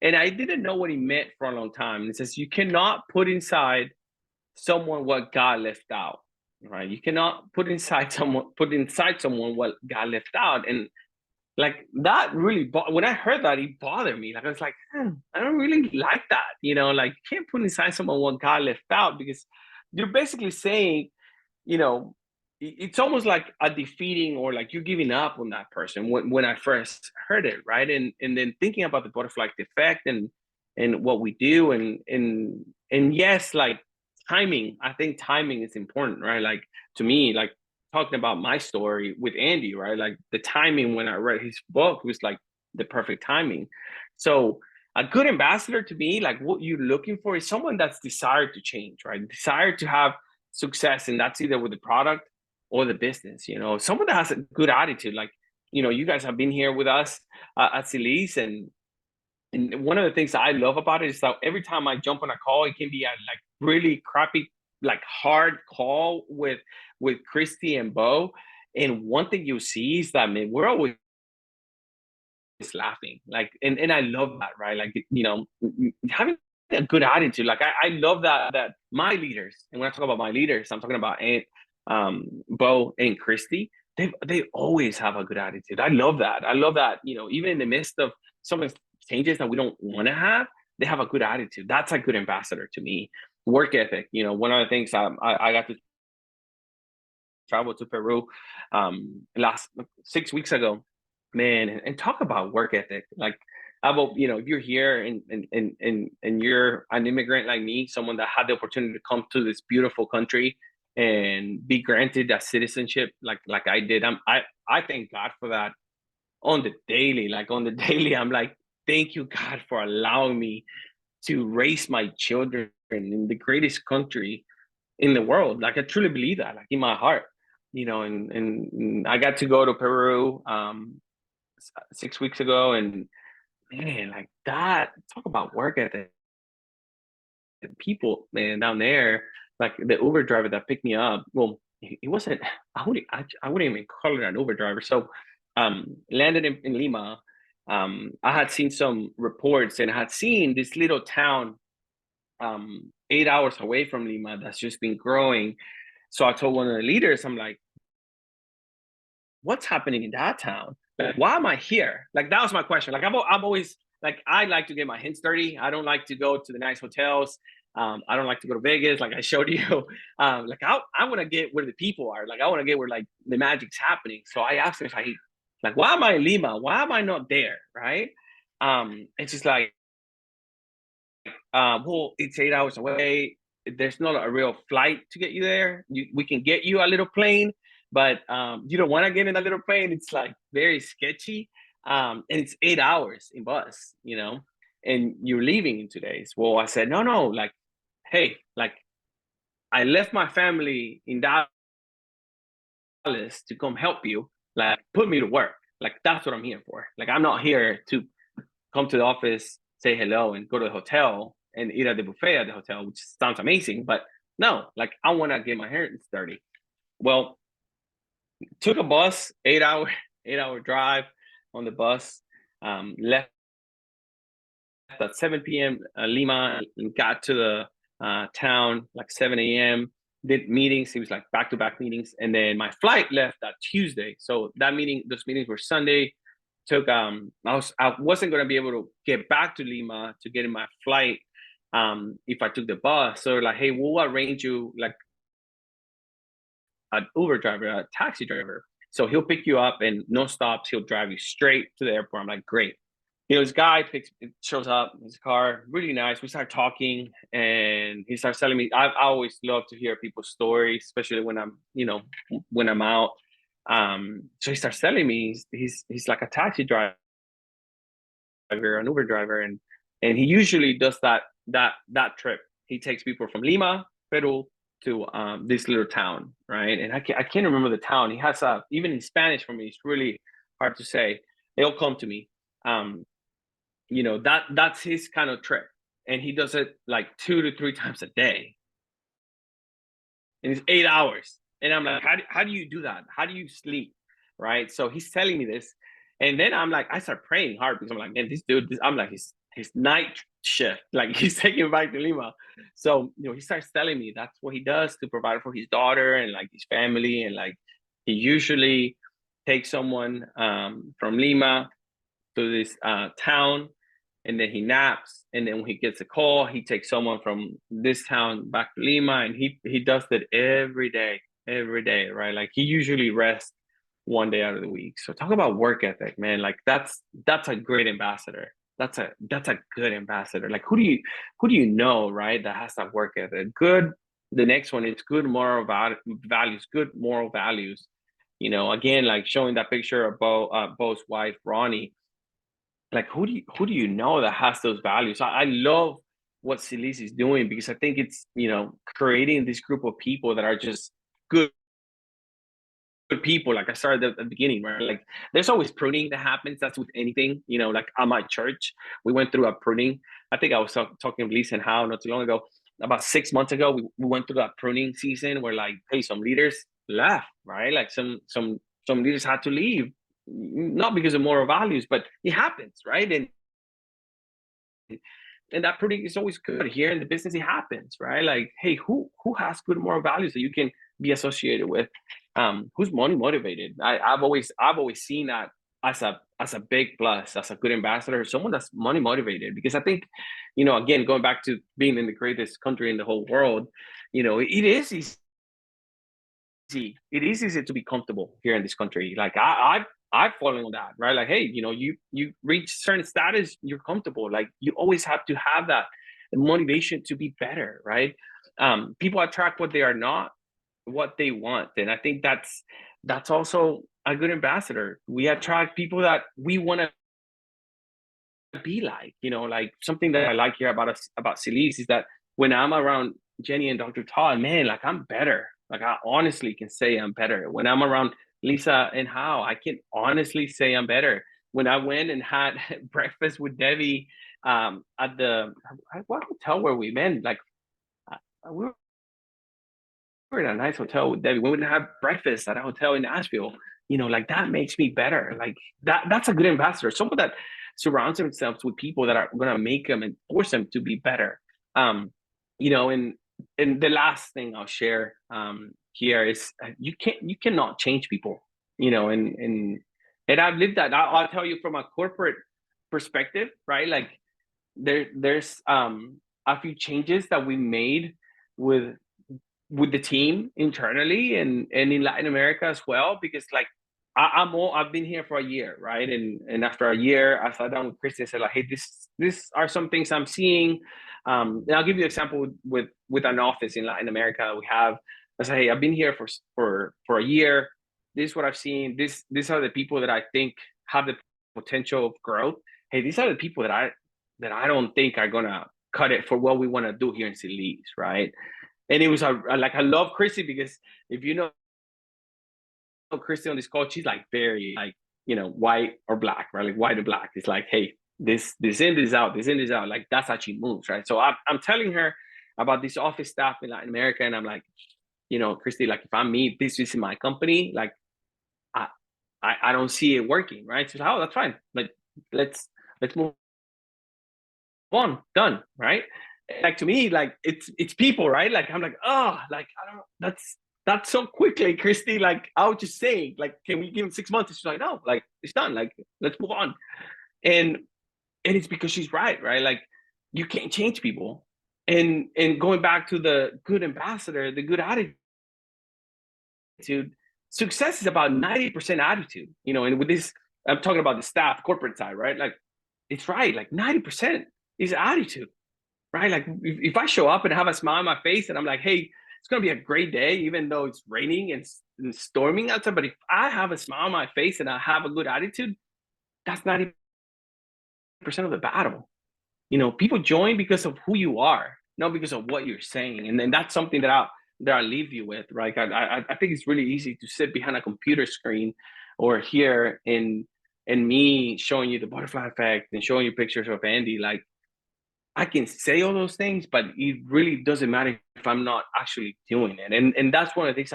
I didn't know what he meant for a long time. It says you cannot put inside someone what God left out, right? You cannot put inside someone what God left out. And like that really, when I heard that, it bothered me. Like I was like, I don't really like that. Like you can't put inside someone what God left out, because you're basically saying, it's almost like a defeating, or like you're giving up on that person when I first heard it, right? And then thinking about the butterfly effect and what we do, and yes, like timing. I think timing is important, right? Like to me, like talking about my story with Andy, right? Like the timing when I read his book was like the perfect timing. So a good ambassador to me, like what you're looking for is someone that's desired to change, right? Desired to have success, and that's either with the product or the business. Someone that has a good attitude. Like you guys have been here with us at Silis, and one of the things that I love about it is that every time I jump on a call, it can be a like really crappy, like hard call with Christy and Bo. And one thing you see is that, man, we're always laughing. Like, and I love that, right? Like, having a good attitude. Like I love that my leaders, and when I talk about my leaders, I'm talking about Bo and Christy. They always have a good attitude. I love that. Even in the midst of some of the changes that we don't want to have, they have a good attitude. That's a good ambassador to me. Work ethic. One of the things I got to travel to Peru last 6 weeks ago, man, and talk about work ethic. Like, if you're here and you're an immigrant like me, someone that had the opportunity to come to this beautiful country and be granted that citizenship, like I did, I thank God for that on the daily. Like on the daily, I'm like, thank you, God, for allowing me to raise my children in the greatest country in the world. Like I truly believe that, like in my heart, and I got to go to Peru 6 weeks ago, and man, like that, talk about work ethic. The people, man, down there, like the Uber driver that picked me up, well, he wasn't, I wouldn't even call it an Uber driver. So landed in Lima. I had seen some reports, and I had seen this little town 8 hours away from Lima that's just been growing. So I told one of the leaders, I'm like, what's happening in that town? Like, why am I here? Like, that was my question. Like, I've always, like, I like to get my hands dirty. I don't like to go to the nice hotels. I don't like to go to Vegas, like I showed you. Like, I want to get where the people are. Like, I want to get where, like, the magic's happening. So I asked him, if like, why am I in Lima? Why am I not there? Right? It's just like, well, it's 8 hours away. There's not a real flight to get you there. We can get you a little plane, but you don't want to get in a little plane. It's like very sketchy. And it's 8 hours in bus, you know, and you're leaving in 2 days. Well, I said, no, like, hey, like, I left my family in Dallas to come help you. Like, put me to work. Like, that's what I'm here for. Like, I'm not here to come to the office, say hello, and go to the hotel and eat at the buffet at the hotel, which sounds amazing. But no, like, I want to get my hands dirty. Well, took a bus, 8 hour drive on the bus, left at 7 p.m. Lima, and got to the town like 7 a.m. Did meetings. It was like back-to-back meetings, and then my flight left that Tuesday. So those meetings were Sunday. I wasn't going to be able to get back to Lima to get in my flight if I took the bus. So like, hey, we'll arrange you like an Uber driver, a taxi driver. So he'll pick you up and no stops. He'll drive you straight to the airport. I'm like, great. You know, this guy shows up in his car, really nice. We start talking, and he starts telling me. I always love to hear people's stories, especially when I'm out. So he starts telling me he's like a taxi driver, an Uber driver, and he usually does that trip. He takes people from Lima, Peru, to this little town, right? And I can't remember the town. He has even in Spanish for me, it's really hard to say. They'll come to me. You know, that's his kind of trip, and he does it like 2 to 3 times a day, and it's 8 hours. And I'm like, how do you do that? How do you sleep? Right? So he's telling me this, and then I'm like, I start praying hard because I'm like, man, this dude, I'm like his night shift, like he's taking me back to Lima. So, you know, he starts telling me that's what he does to provide for his daughter and like his family, and like he usually takes someone from Lima to this town, and then he naps, and then when he gets a call, he takes someone from this town back to Lima, and he does that every day, right? Like, he usually rests 1 day out of the week. So talk about work ethic, man. Like, that's a great ambassador. That's a good ambassador. Like, who do you know, right, that has that work ethic? Good. The next one is good moral values, good moral values. You know, again, like showing that picture of Bo's wife, Ronnie. Like, who do you know that has those values? I love what Celise is doing, because I think it's, you know, creating this group of people that are just good people. Like I started at the beginning, right? Like, there's always pruning that happens. That's with anything, you know. Like, at my church, we went through a pruning. I think I was talking with Lisa and How not too long ago. About 6 months ago, we went through that pruning season where, like, hey, some leaders left, right? Like some leaders had to leave, not because of moral values, but it happens, right? And that pruning is always good. Here in the business, it happens, right? Like, hey, who has good moral values that you can be associated with? Who's money motivated? I've always seen that as a big plus, as a good ambassador, someone that's money motivated. Because I think, you know, again, going back to being in the greatest country in the whole world, you know, it is easy. It is easy to be comfortable here in this country. Like, I've fallen on that, right? Like, hey, you know, you reach certain status, you're comfortable. Like, you always have to have that motivation to be better, right? People attract what they are not, what they want. And I think that's also a good ambassador. We attract people that we want to be like, you know. Like, something that I like here about Celise is that when I'm around Jenny and Dr. Todd, man, like, I'm better. Like, I honestly can say I'm better. When I'm around Lisa and How, I can honestly say I'm better. When I went and had breakfast with Debbie at what hotel were we, man? Like, we were in a nice hotel with Debbie. We went and have breakfast at a hotel in Nashville. You know, like, that makes me better. Like, that's a good ambassador. Someone that surrounds themselves with people that are going to make them and force them to be better. you know, and the last thing I'll share here is you cannot change people, you know, and I've lived that. I'll tell you from a corporate perspective, right? Like there's a few changes that we made with the team internally and in Latin America as well, because like I've been here for a year, right? And after a year, I sat down with Christy and said, like, hey, this are some things I'm seeing. And I'll give you an example with an office in Latin America we have. I say, hey, I've been here for a year. This is what I've seen. These are the people that I think have the potential of growth. Hey, these are the people that I don't think are gonna cut it for what we want to do here in Cilis, right? And it was like, I love Christy because if you know Christy on this call, she's like very like, you know, white or black, right? Like white or black. It's like, hey, this in, this out, this in, this out. Like that's how she moves, right? So I'm telling her about this office staff in Latin America, and I'm like, you know, Christy, like if I'm me, this is in my company, like I don't see it working, right? She's like, oh, that's fine. Like let's move on, done, right? Like to me, like it's people, right? Like I'm like, oh, like I don't, that's so quickly, Christy. Like I was just saying, like, can we give him 6 months? She's like, no, like it's done. Like let's move on. And it's because she's right? Like you can't change people. And going back to the good ambassador, the good attitude, success is about 90% attitude, you know. And with this, I'm talking about the staff, corporate side, right? Like it's right, like 90% is attitude, right? Like if I show up and have a smile on my face and I'm like, hey, it's gonna be a great day, even though it's raining and storming outside. But if I have a smile on my face and I have a good attitude, that's 90% of the battle. You know, people join because of who you are, not because of what you're saying. And then that's something that I leave you with, right? I think it's really easy to sit behind a computer screen or here and me showing you the butterfly effect and showing you pictures of Andy. Like I can say all those things, but it really doesn't matter if I'm not actually doing it. And that's one of the things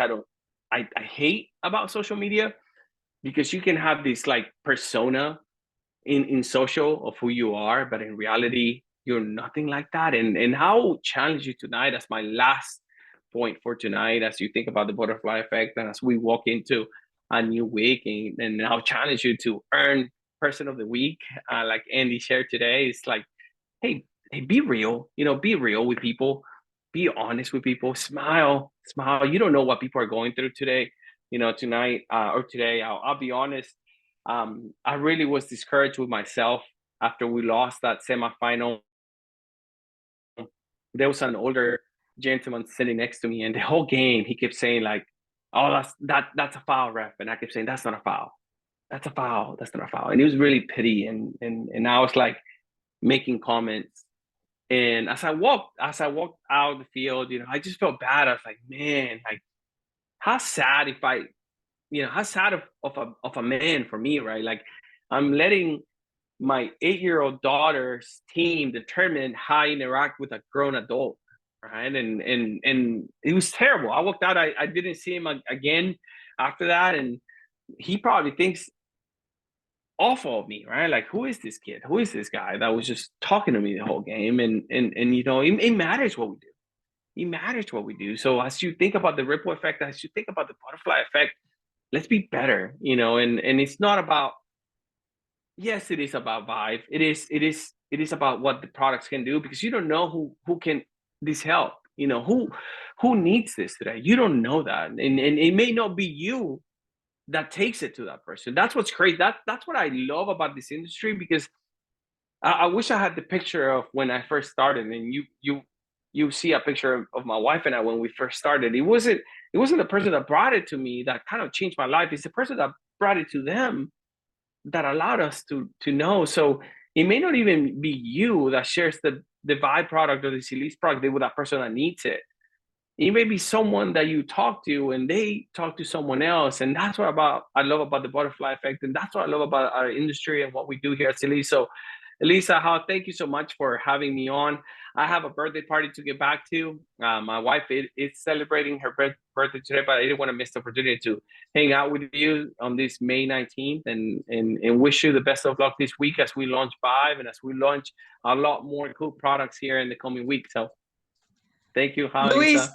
I hate about social media, because you can have this like persona in social of who you are, but in reality, you're nothing like that. And I'll challenge you tonight, that's my last point for tonight, as you think about the butterfly effect and as we walk into a new week, and I'll challenge you to earn person of the week, like Andy shared today. It's like, hey, be real, you know, be real with people, be honest with people, smile. You don't know what people are going through today, you know, tonight or today. I'll be honest. I really was discouraged with myself after we lost that semifinal. There was an older gentleman sitting next to me, and the whole game he kept saying like, "Oh, that's a foul, ref," and I kept saying, "That's not a foul. That's a foul. That's not a foul." And it was really pity, and I was like making comments. And as I walked out of the field, you know, I just felt bad. I was like, man, like how sad how sad of a man for me, right? Like I'm letting my 8-year-old daughter's team determine how I interact with a grown adult, right? And it was terrible. I walked out. I didn't see him again after that, and he probably thinks awful of me, right? Like, who is this kid? Who is this guy that was just talking to me the whole game? And you know, it matters what we do. It matters what we do. So as you think about the ripple effect, as you think about the butterfly effect, let's be better, you know. And it's not about, yes, it is about vibe. It is about what the products can do, because you don't know who can this help. You know, who needs this today. You don't know that, and it may not be you that takes it to that person. That's what's crazy. That's what I love about this industry, because I wish I had the picture of when I first started, and you see a picture of my wife and I when we first started. It wasn't the person that brought it to me that kind of changed my life. It's the person that brought it to them that allowed us to know. So it may not even be you that shares the Vibe product or the Cilis product with that person that needs it. It may be someone that you talk to and they talk to someone else. And that's what I love about the butterfly effect. And that's what I love about our industry and what we do here at Cilis. So Elisa, thank you so much for having me on. I have a birthday party to get back to. My wife is celebrating her birthday today, but I didn't want to miss the opportunity to hang out with you on this May 19th and wish you the best of luck this week as we launch Vibe and as we launch a lot more cool products here in the coming week. So Thank you, Hal, Luis, Lisa.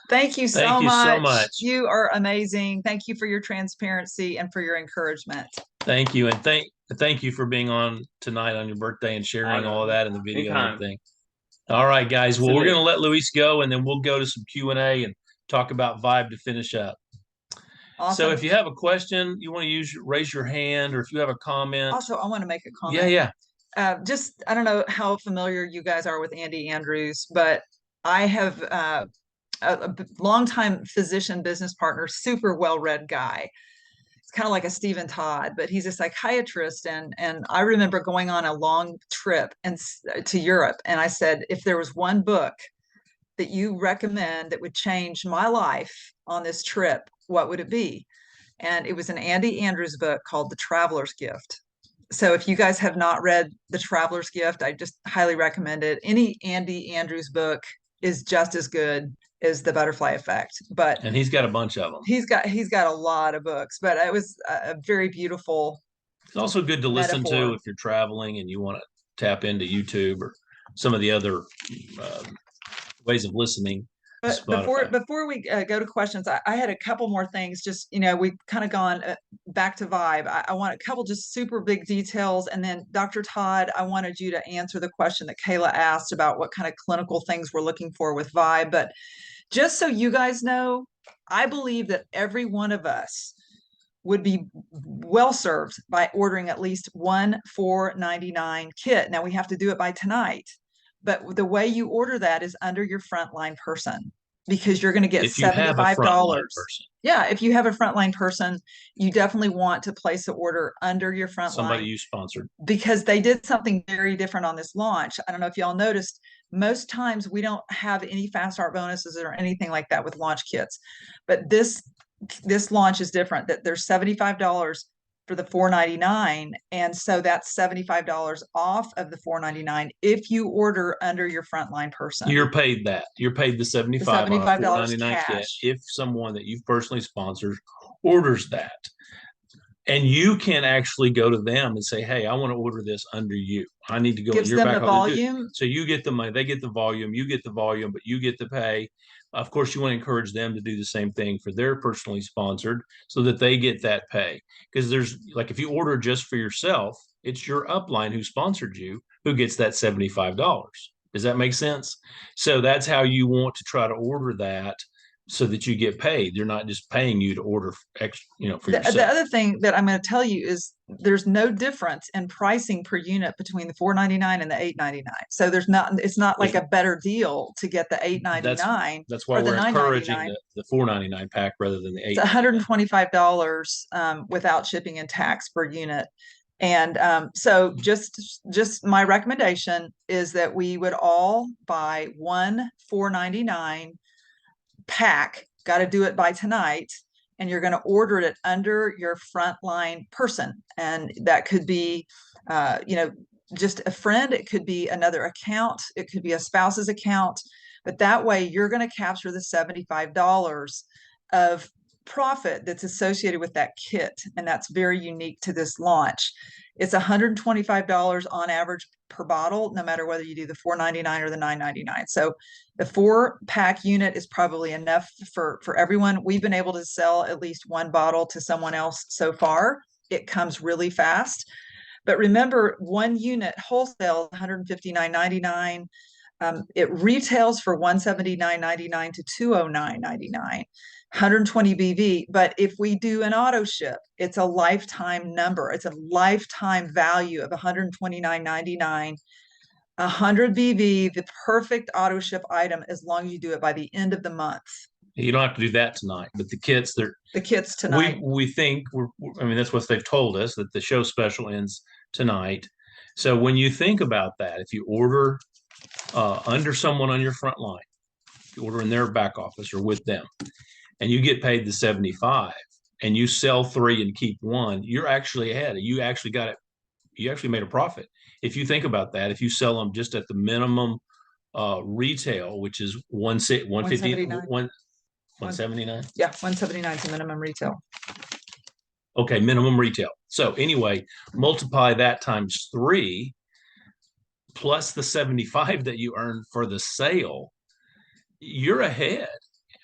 thank you so Thank you much. so much. You are amazing. Thank you for your transparency and for your encouragement. Thank you. And thank you for being on tonight on your birthday and sharing all of that in the video and Anytime. everything. All right, guys. Well, we're Absolutely. going to let Luis go, and then we'll go to some Q&A and talk about Vibe to finish up. Awesome. So if you have a question, you want to raise your hand, or if you have a comment. Also, I want to make a comment. Yeah. Just, I don't know how familiar you guys are with Andy Andrews, but I have a longtime physician business partner, super well-read guy. It's kind of like a Stephen Todd, but he's a psychiatrist. And I remember going on a long trip to Europe. And I said, if there was one book that you recommend that would change my life on this trip, what would it be? And it was an Andy Andrews book called The Traveler's Gift. So if you guys have not read The Traveler's Gift, I just highly recommend it. Any Andy Andrews book is just as good as The Butterfly Effect. And he's got a bunch of them. He's got a lot of books, but it was a very beautiful. It's also good to listen metaphor. to if you're traveling and you want to tap into YouTube or some of the other ways of listening. But before we go to questions, I had a couple more things. Just, we've kind of gone back to Vibe. I want a couple just super big details. And then Dr. Todd, I wanted you to answer the question that Kayla asked about what kind of clinical things we're looking for with Vibe. But just so you guys know, I believe that every one of us would be well served by ordering at least one $4.99 kit. Now we have to do it by tonight. But the way you order that is under your frontline person, because you're going to get $75. Yeah, if you have a frontline person, you definitely want to place an order under your frontline. Somebody you sponsored. Because they did something very different on this launch. I don't know if y'all noticed, most times we don't have any fast start bonuses or anything like that with launch kits. But this launch is different, that there's $75 for the $4.99, and so that's $75 off of the $4.99 if you order under your frontline person. You're paid that. You're paid the $75 on a $4.99 kit if someone that you've personally sponsored orders that. And you can actually go to them and say, hey, I want to order this under you. I need to go. Gives them the volume. So you get the money, they get the volume, you get the volume, but you get to pay. Of course, you want to encourage them to do the same thing for their personally sponsored so that they get that pay. Because there's, like, if you order just for yourself, it's your upline who sponsored you who gets that $75. Does that make sense? So that's how you want to try to order that, so that you get paid. They're not just paying you to order extra, for yourself. The other thing that I'm going to tell you is there's no difference in pricing per unit between the $4.99 and the $8.99. So it's not like a better deal to get the $8.99. That's why we're encouraging the $4.99 pack rather than the $8. It's $125 without shipping and tax per unit. And so just my recommendation is that we would all buy one $4.99 pack. Got to do it by tonight, and you're going to order it under your frontline person, and that could be just a friend, it could be another account, it could be a spouse's account, but that way you're going to capture the $75 of profit that's associated with that kit, and that's very unique to this launch. It's $125 on average per bottle, no matter whether you do the $4.99 or the $9.99. So the 4-pack unit is probably enough for everyone. We've been able to sell at least one bottle to someone else so far. It comes really fast. But remember, one unit wholesale $159.99. It retails for $179.99 to $209.99. 120 BV, but if we do an auto ship, it's a lifetime number. It's a lifetime value of $129.99. 100 BV, the perfect auto ship item, as long as you do it by the end of the month. You don't have to do that tonight, but the kits tonight. We think that's what they've told us, that the show special ends tonight. So when you think about that, if you order under someone on your front line, if you order in their back office or with them, and you get paid the $75, and you sell 3 and keep 1, you're actually ahead. You actually got it. You actually made a profit. If you think about that, if you sell them just at the minimum retail, which is $179. Yeah, $179 is the minimum retail. Okay, minimum retail. So anyway, multiply that times 3 plus the $75 that you earn for the sale. you're ahead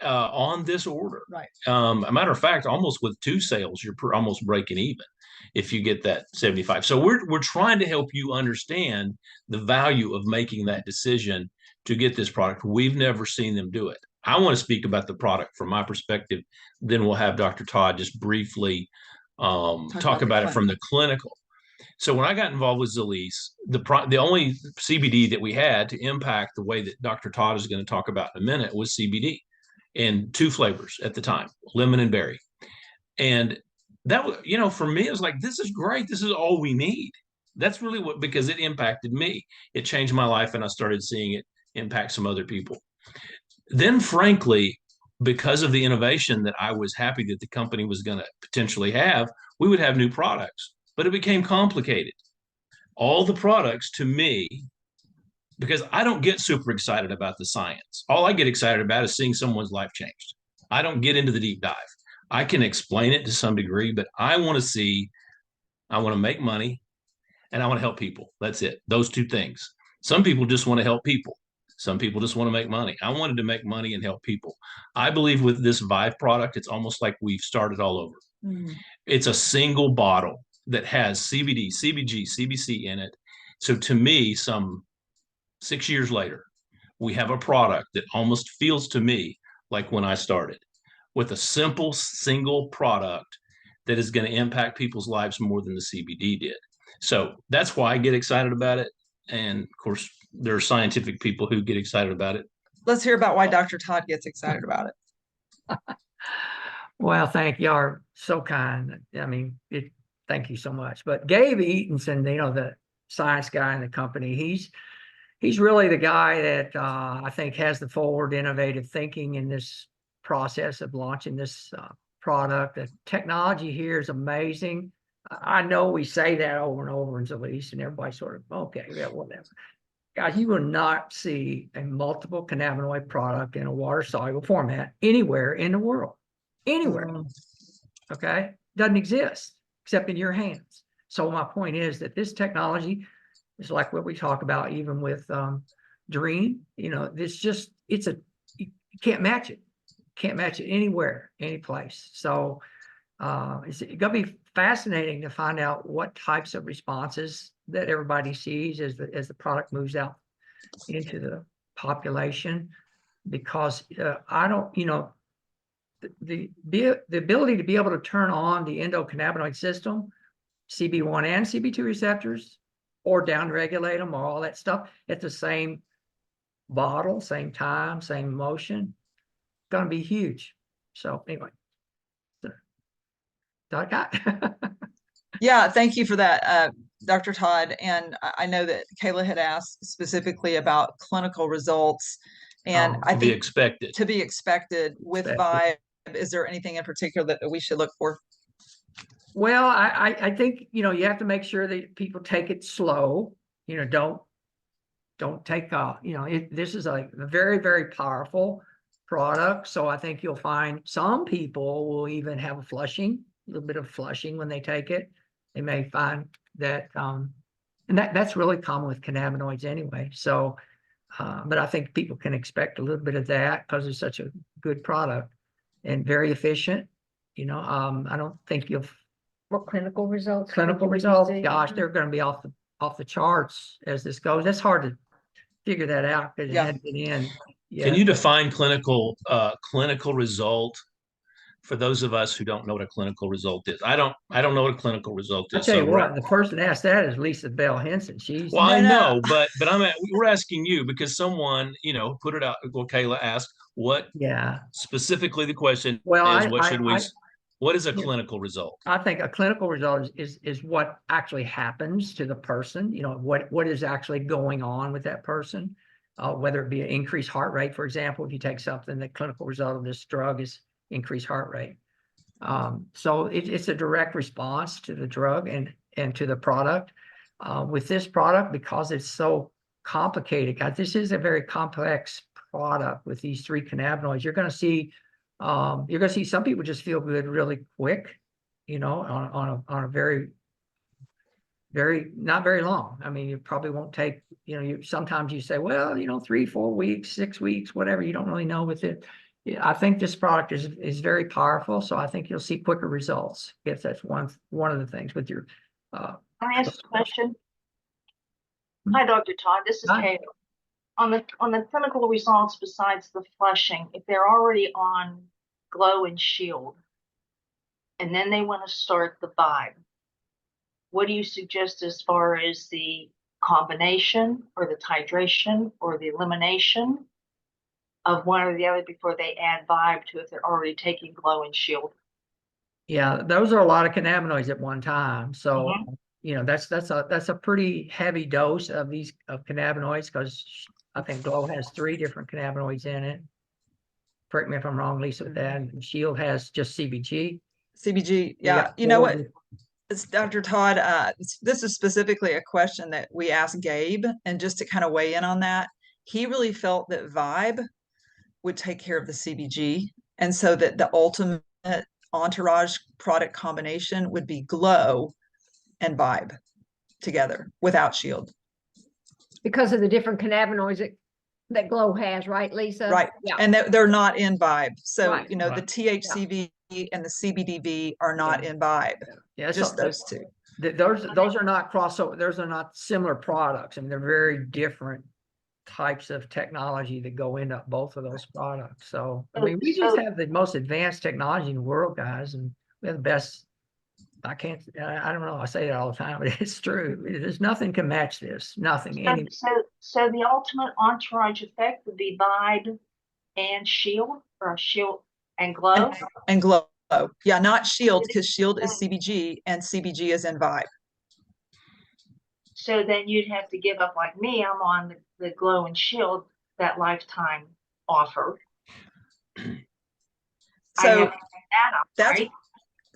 on this order. Right. A matter of fact, almost with 2 sales, you're almost breaking even if you get that 75. So we're trying to help you understand the value of making that decision to get this product. We've never seen them do it. I want to speak about the product from my perspective. Then we'll have Dr. Todd just briefly talk about it from the clinical. So when I got involved with Zalise, the only CBD that we had to impact the way that Dr. Todd is going to talk about in a minute was CBD in 2 flavors at the time, lemon and berry. And that was, for me, it was like, this is great. This is all we need. That's really because it impacted me. It changed my life, and I started seeing it impact some other people. Then, frankly, because of the innovation that I was happy that the company was going to potentially have, we would have new products, but it became complicated. All the products to me, because I don't get super excited about the science. All I get excited about is seeing someone's life changed. I don't get into the deep dive. I can explain it to some degree, but I want to make money, and I want to help people. That's it. Those 2 things. Some people just want to help people. Some people just want to make money. I wanted to make money and help people. I believe with this Vive product, it's almost like we've started all over. It's a single bottle that has CBD, CBG, CBC in it. So to me, some 6 years later, we have a product that almost feels to me like when I started, with a simple single product that is going to impact people's lives more than the CBD did. So that's why I get excited about it. And of course, there are scientific people who get excited about it. Let's hear about why Dr. Todd gets excited about it. Well, thank you. Are so kind. I mean, thank you so much. But Gabe Eatonson, the science guy in the company, he's really the guy that I think has the forward innovative thinking in this process of launching this product. The technology here is amazing. I know we say that over and over in Zalise, and everybody sort of, okay, yeah, whatever. Guys, you will not see a multiple cannabinoid product in a water-soluble format anywhere in the world. Anywhere. Okay? Doesn't exist except in your hands. So my point is that this technology is like what we talk about even with Dream. You can't match it. Can't match it anywhere, any place. So it's going to be fascinating to find out what types of responses that everybody sees as the product moves out into the population, because I don't, the ability to be able to turn on the endocannabinoid system, CB1 and CB2 receptors, or downregulate them, or all that stuff at the same bottle, same time, same motion, going to be huge. So anyway, that got. Yeah, thank you for that, Dr. Todd. And I know that Kayla had asked specifically about clinical results, and I To think be expected. to be expected with Vive. Is there anything in particular that we should look for? Well, I think, you have to make sure that people take it slow. Don't take off. This is a very, very powerful product. So I think you'll find some people will even have a little bit of flushing when they take it. They may find that, and that's really common with cannabinoids anyway. So, but I think people can expect a little bit of that because it's such a good product and very efficient. I don't think What clinical results? clinical results, gosh, they're going to be off the charts as this goes. That's hard to figure that out because it hadn't been in yet. Can you define clinical result for those of us who don't know what a clinical result is? I don't know what a clinical result is. I'll tell you what, the person that asked that is Lisa Bell Henson. Well, I know, but we're asking you because someone, put it out. Well, Kayla asked what specifically the question is, what is a clinical result? I think a clinical result is what actually happens to the person, what is actually going on with that person, whether it be an increased heart rate, for example. If you take something, the clinical result of this drug is increased heart rate. So it's a direct response to the drug and to the product. With this product, because it's so complicated, guys, this is a very complex product with these 3 cannabinoids. You're going to see some people just feel good really quick, on a very not very long. I mean, you probably won't take, sometimes you say, well, 3, 4 weeks, 6 weeks, whatever, you don't really know with it. Yeah, I think this product is very powerful. So I think you'll see quicker results if that's one of the things with your, Can I ask a question? Hi, Dr. Todd. This is Hi. Kate. On the clinical results, besides the flushing, if they're already on Glow and Shield, and then they want to start the Vibe, what do you suggest as far as the combination or the titration or the elimination of one or the other before they add Vibe to if they're already taking Glow and Shield? Yeah, those are a lot of cannabinoids at one time. So, that's a pretty heavy dose of cannabinoids, because I think Glow has 3 different cannabinoids in it. Correct me if I'm wrong, Lisa, with that. And Shield has just CBG. CBG. Yeah. You know what? It's Dr. Todd, this is specifically a question that we asked Gabe, and just to kind of weigh in on that, he really felt that Vibe would take care of the CBG, and so that the ultimate entourage product combination would be Glow and Vibe together without Shield. Because of the different cannabinoids that Glow has, right, Lisa? Right. Yeah. And they're not in Vibe. So, Right. the THCV and the CBDV are not in Vibe. Yeah, Just those 2. Those are not crossover. Those are not similar products. I mean, they're very different types of technology that go into both of those products. So, I mean, we just have the most advanced technology in the world, guys, and we have the best. I don't know. I say that all the time, but it's true. There's nothing can match this. Nothing. So the ultimate entourage effect would be Vibe and Shield, or Shield and Glow? And Glow. Yeah, not Shield, because Shield is CBG and CBG is in Vibe. So then you'd have to give up, like me, I'm on the Glow and Shield, that lifetime offer. So that's right?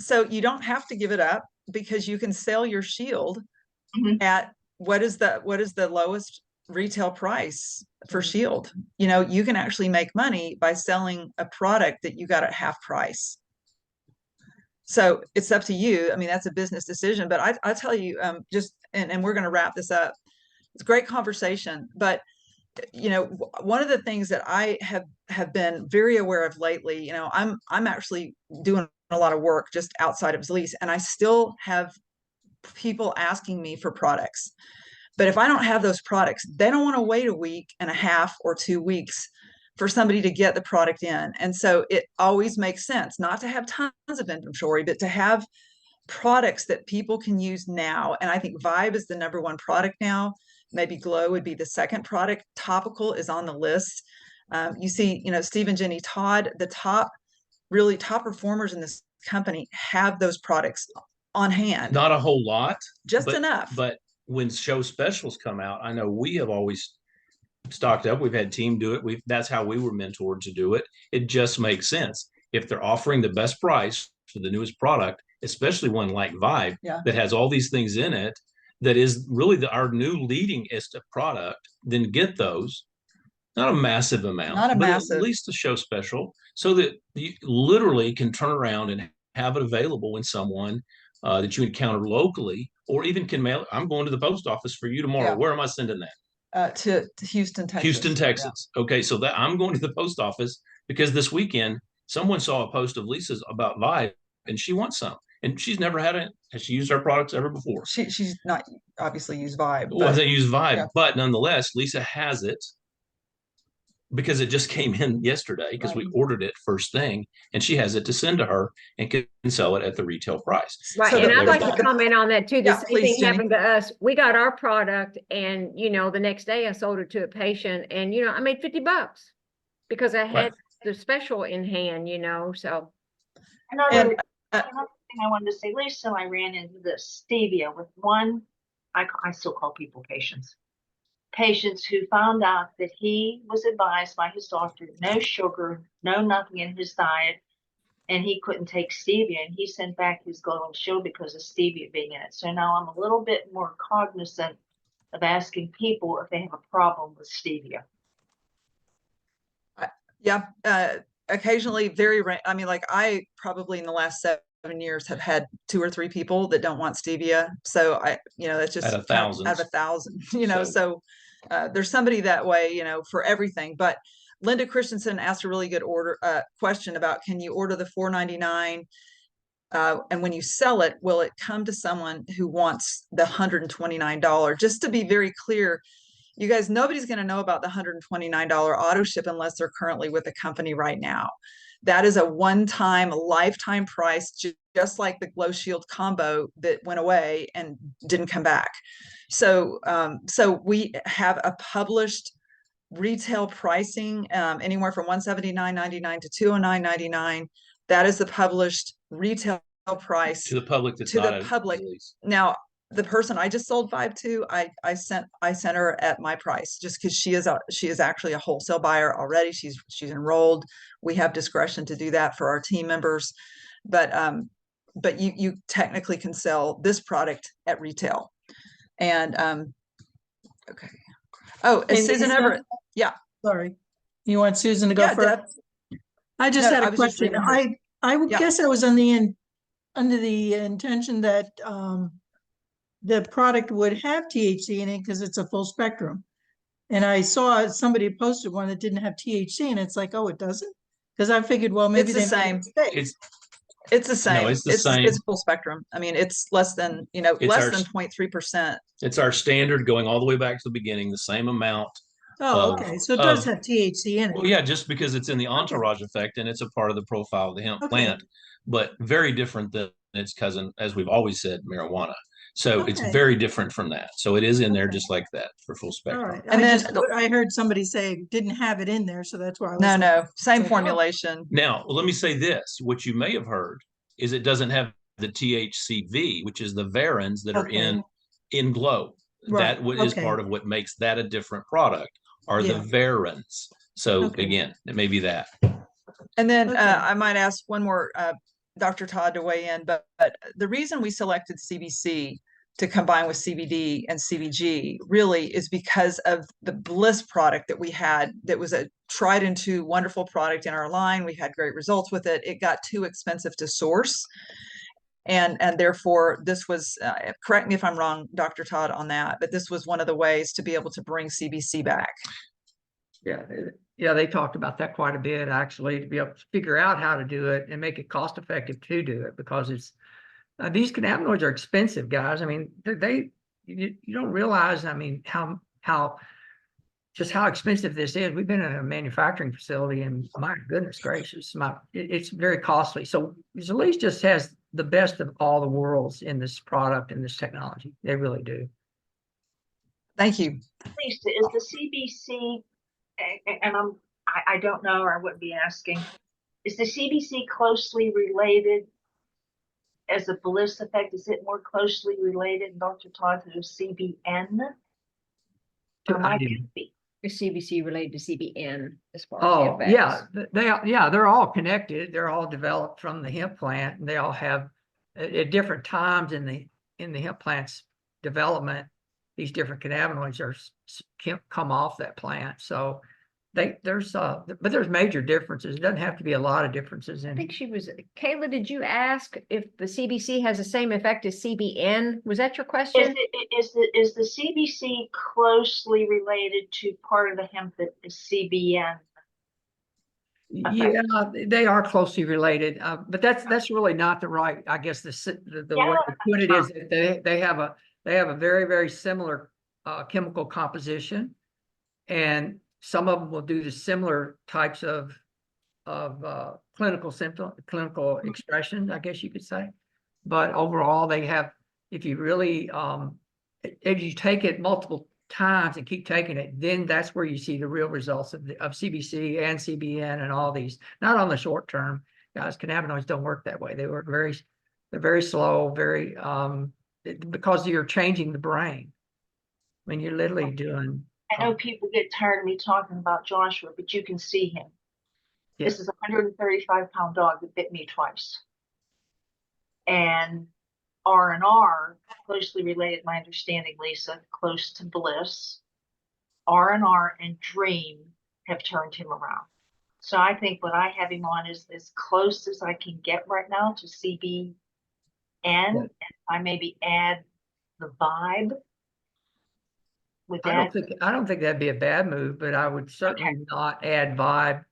So you don't have to give it up, because you can sell your Shield at what is the lowest retail price for Shield. You can actually make money by selling a product that you got at half price. So it's up to you. I mean, that's a business decision, but I tell you, and we're going to wrap this up. It's a great conversation, but one of the things that I have been very aware of lately, I'm actually doing a lot of work just outside of Zleese, and I still have people asking me for products. But if I don't have those products, they don't want to wait a week and a half or 2 weeks for somebody to get the product in. And so it always makes sense not to have tons of inventory, but to have products that people can use now. And I think Vibe is the #1 product now. Maybe Glow would be the second product. Topical is on the list. You see, Steve and Jenny Todd, the top performers in this company, have those products on hand. Not a whole lot, just enough. But when show specials come out, I know we have always stocked up. We've had team do it. That's how we were mentored to do it. It just makes sense. If they're offering the best price for the newest product, especially one like Vibe that has all these things in it, that is really our new leadingest product, then get those. Not a massive amount, but at least a show special, so that you literally can turn around and have it available when someone that you encounter locally, or even can mail. I'm going to the post office for you tomorrow. Where am I sending that? To Houston, Texas. Houston, Texas. Yeah. Okay, so that I'm going to the post office because this weekend someone saw a post of Lisa's about Vibe, and she wants some, and she's never had it. Has she used our products ever before? She's not obviously used Vibe. Well, they use Vibe, but nonetheless, Lisa has it because it just came in yesterday because we ordered it first thing, and she has it to send to her and can sell it at the retail price. Right. So and I'd like to comment on that too. The same thing happened to us. We got our product, and the next day I sold it to a patient, and I made $50 because I had the special in hand, so. Another thing I wanted to say, Lisa, I ran into this stevia with one, I still call people patients who found out that he was advised by his doctor, no sugar, no nothing in his diet, and he couldn't take stevia, and he sent back his Glow and Shield because of stevia being in it. So now I'm a little bit more cognizant of asking people if they have a problem with stevia. Occasionally, I probably in the last years have had 2 or 3 people that don't want stevia. So that's just Out of thousands. out of 1,000, so there's somebody that way, for everything. But Linda Christensen asked a really good question about, can you order the $4.99? And when you sell it, will it come to someone who wants the $129? Just to be very clear, you guys, nobody's going to know about the $129 auto ship unless they're currently with a company right now. That is a one-time, lifetime price, just like the Glow Shield combo that went away and didn't come back. So we have a published retail pricing, anywhere from $179.99 to $209.99. That is the published retail price To the public. That's to not the a public. release. Now, the person I just sold Vibe to, I sent her at my price, just because she is actually a wholesale buyer already. She's enrolled. We have discretion to do that for our team members, but you technically can sell this product at retail. And okay. Oh, and Susan Lisa, Everett. Yeah. Sorry. You want Susan to go first? Deb. I just No, had I a was just question. reading her. I would Yeah. guess I was under the intention that the product would have THC in it because it's a full spectrum. And I saw somebody posted one that didn't have THC, and it's like, oh, it doesn't? Because I figured, well, maybe It's the they made a same. mistake. It's the same. No, it's the same. It's full spectrum. I mean, it's less than, It's less our- than 0.3%. It's our standard going all the way back to the beginning, the same amount. Oh, of- okay. So it does of- have THC in it. Well, yeah, just because it's in the entourage effect and it's a part of the profile of the hemp Okay. plant, but very different than its cousin, as we've always said, marijuana. So it's Okay. very different from that. So it is in there Okay. just like that for full All spectrum. right. And then I heard somebody say it didn't have it in there, so that's why I was No, like, no, same like, oh. formulation. Now, let me say this. What you may have heard is it doesn't have the THCV, which is the varins that are Okay. in Glow. Right, That is okay. part of what makes that a different product, are the Yeah. varins. So Okay. again, it may be that. And then Okay. I might ask one more, Dr. Todd, to weigh in, but the reason we selected CBC to combine with CBD and CBG really is because of the Bliss product that we had, that was a tried and true wonderful product in our line. We had great results with it. It got too expensive to source. And therefore, this was, correct me if I'm wrong, Dr. Todd, on that, but this was one of the ways to be able to bring CBC back. Yeah, they talked about that quite a bit, actually, to be able to figure out how to do it and make it cost effective to do it, because it's these cannabinoids are expensive, guys. I mean, you don't realize, I mean, how expensive this is. We've been in a manufacturing facility, and my goodness gracious, it's very costly. So Zelise just has the best of all the worlds in this product and this technology. They really do. Thank you. Lisa, is the CBC, and I don't know, or I wouldn't be asking, is the CBC closely related as a Bliss effect? Is it more closely related, Dr. Todd, to CBN? Or might it be? Is CBC related to CBN as far as Oh, the yeah, effects? they're all connected. They're all developed from the hemp plant, and they all have at different times in the hemp plant's development, these different cannabinoids come off that plant. So but there's major differences. It doesn't have to be a lot of differences I in. think Kayla, did you ask if the CBC has the same effect as CBN? Was that your question? Is the CBC closely related to part of the hemp that is CBN? Yeah, they are closely related, but that's really not the right. I guess the way to put it is that they have a very, very similar chemical composition, and some of them will do the similar types of clinical expression, I guess you could say. But overall, they have. If you really, if you take it multiple times and keep taking it, then that's where you see the real results of CBC and CBN and all these. Not on the short term, guys. Cannabinoids don't work that way. They're very slow, because you're changing the brain when you're literally doing. I know people get tired of me talking about Joshua, but you can see him. Yeah. This is a 135-pound dog that bit me twice. And R&R, closely related, my understanding, Lisa, close to Bliss. R&R and Dream have turned him around. So I think what I have him on is as close as I can get right now to CBN. And I maybe add the vibe. With I that, don't think that'd be a bad move, but I would certainly not add vibe.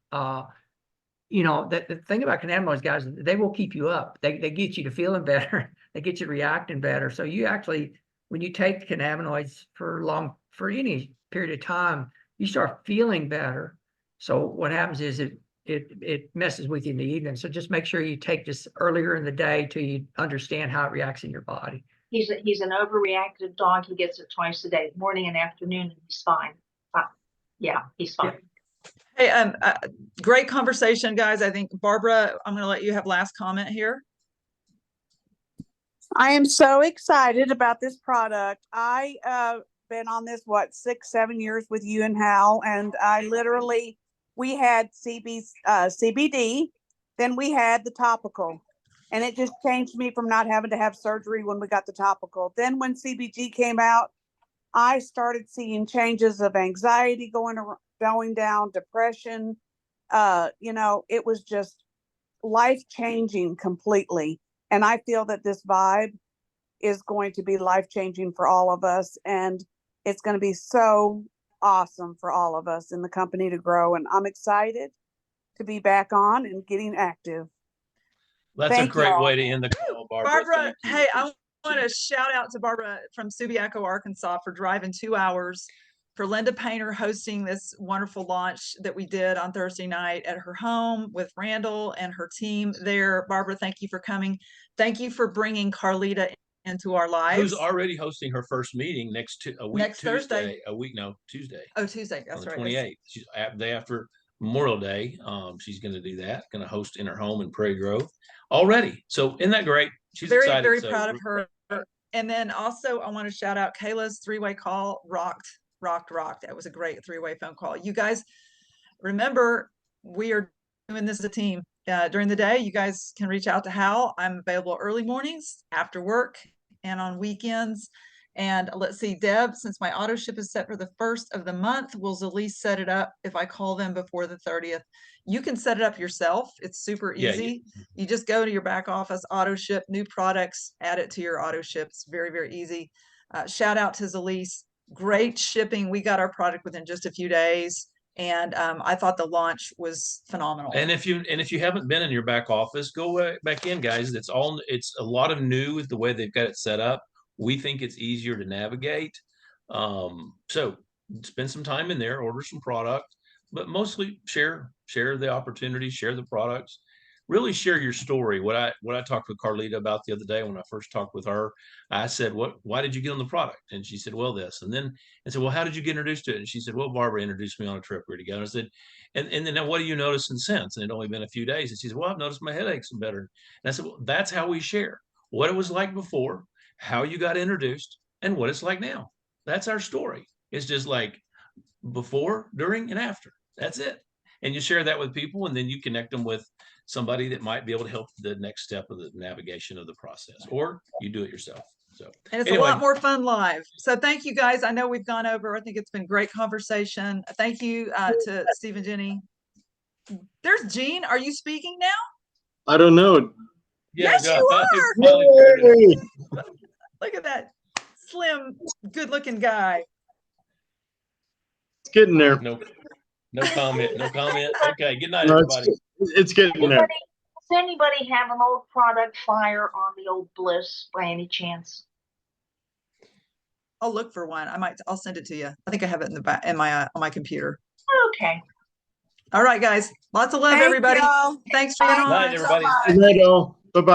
You know, the thing about cannabinoids, guys, they will keep you up. They get you to feeling better. They get you reacting better. So you actually, when you take cannabinoids for any period of time, you start feeling better. So what happens is it messes with you in the evening. So just make sure you take this earlier in the day till you understand how it reacts in your body. he's an overreactive dog. He gets it twice a day, morning and afternoon, and he's fine. Yeah, he's fine. Hey, great conversation, guys. I think, Barbara, I'm going to let you have last comment here. I am so excited about this product. I been on this 6, 7 years with you and Hal, and we had CBD, then we had the topical, and it just changed me from not having to have surgery when we got the topical. Then when CBG came out, I started seeing changes of anxiety going down, depression. You know, it was just life-changing completely. And I feel that this vibe is going to be life-changing for all of us. And it's going to be so awesome for all of us in the company to grow. And I'm excited to be back on and getting active. That's a great way to end the call, Barbara. Barbara, hey, I want to shout out to Barbara from Subiaco, Arkansas for driving 2 hours, for Linda Painter hosting this wonderful launch that we did on Thursday night at her home with Randall and her team there. Barbara, thank you for coming. Thank you for bringing Carlita into our lives. Who's already hosting her first meeting next Tuesday. Thursday. Tuesday. Oh, Tuesday. That's right. 28th. She's day after Memorial Day. She's going to do that. Going to host in her home in Prairie Grove already. So isn't that great? She's very, excited. very proud of her. And then also I want to shout out Kayla's 3-way call. Rocked. That was a great 3-way phone call. You guys remember, we are doing this as a team. During the day, you guys can reach out to Hal. I'm available early mornings, after work, and on weekends. And let's see, Deb, since my auto ship is set for the 1st of the month, will Zalise set it up if I call them before the 30th? You can set it up yourself. It's super easy. You just go to your back office, auto ship, new products, add it to your auto ship. It's very, very easy. Shout out to Zalise. Great shipping. We got our product within just a few days. And I thought the launch was phenomenal. And if you haven't been in your back office, go back in, guys. It's a lot of new with the way they've got it set up. We think it's easier to navigate. So spend some time in there, order some product, but mostly share the opportunities, share the products, really share your story. What I talked with Carlita about the other day when I first talked with her, I said, why did you get on the product? And she said, well, this. And then I said, well, how did you get introduced to it? And she said, well, Barbara introduced me on a trip we were together. I said, and then what do you notice since? And it only been a few days. And she said, well, I've noticed my headaches are better. And I said, well, that's how we share what it was like before, how you got introduced, and what it's like now. That's our story. It's just like before, during, and after. That's it. And you share that with people, and then you connect them with somebody that might be able to help the next step of the navigation of the process, or you do it yourself. So, and it's a lot more fun live. So thank you, guys. I know we've gone over. I think it's been great conversation. Thank you to Steve and Jenny. There's Gene. Are you speaking now? I don't know. Yes, you are. Look at that slim, good-looking guy. It's getting there. No comment. Okay, good night, everybody. It's getting there. Does anybody have an old product flyer on the old Bliss by any chance? I'll look for one. I'll send it to you. I think I have it in the back on my computer. Okay. All right, guys. Lots of love, everybody. Thanks for being on. Good night, everybody. Good night, all. Bye-bye.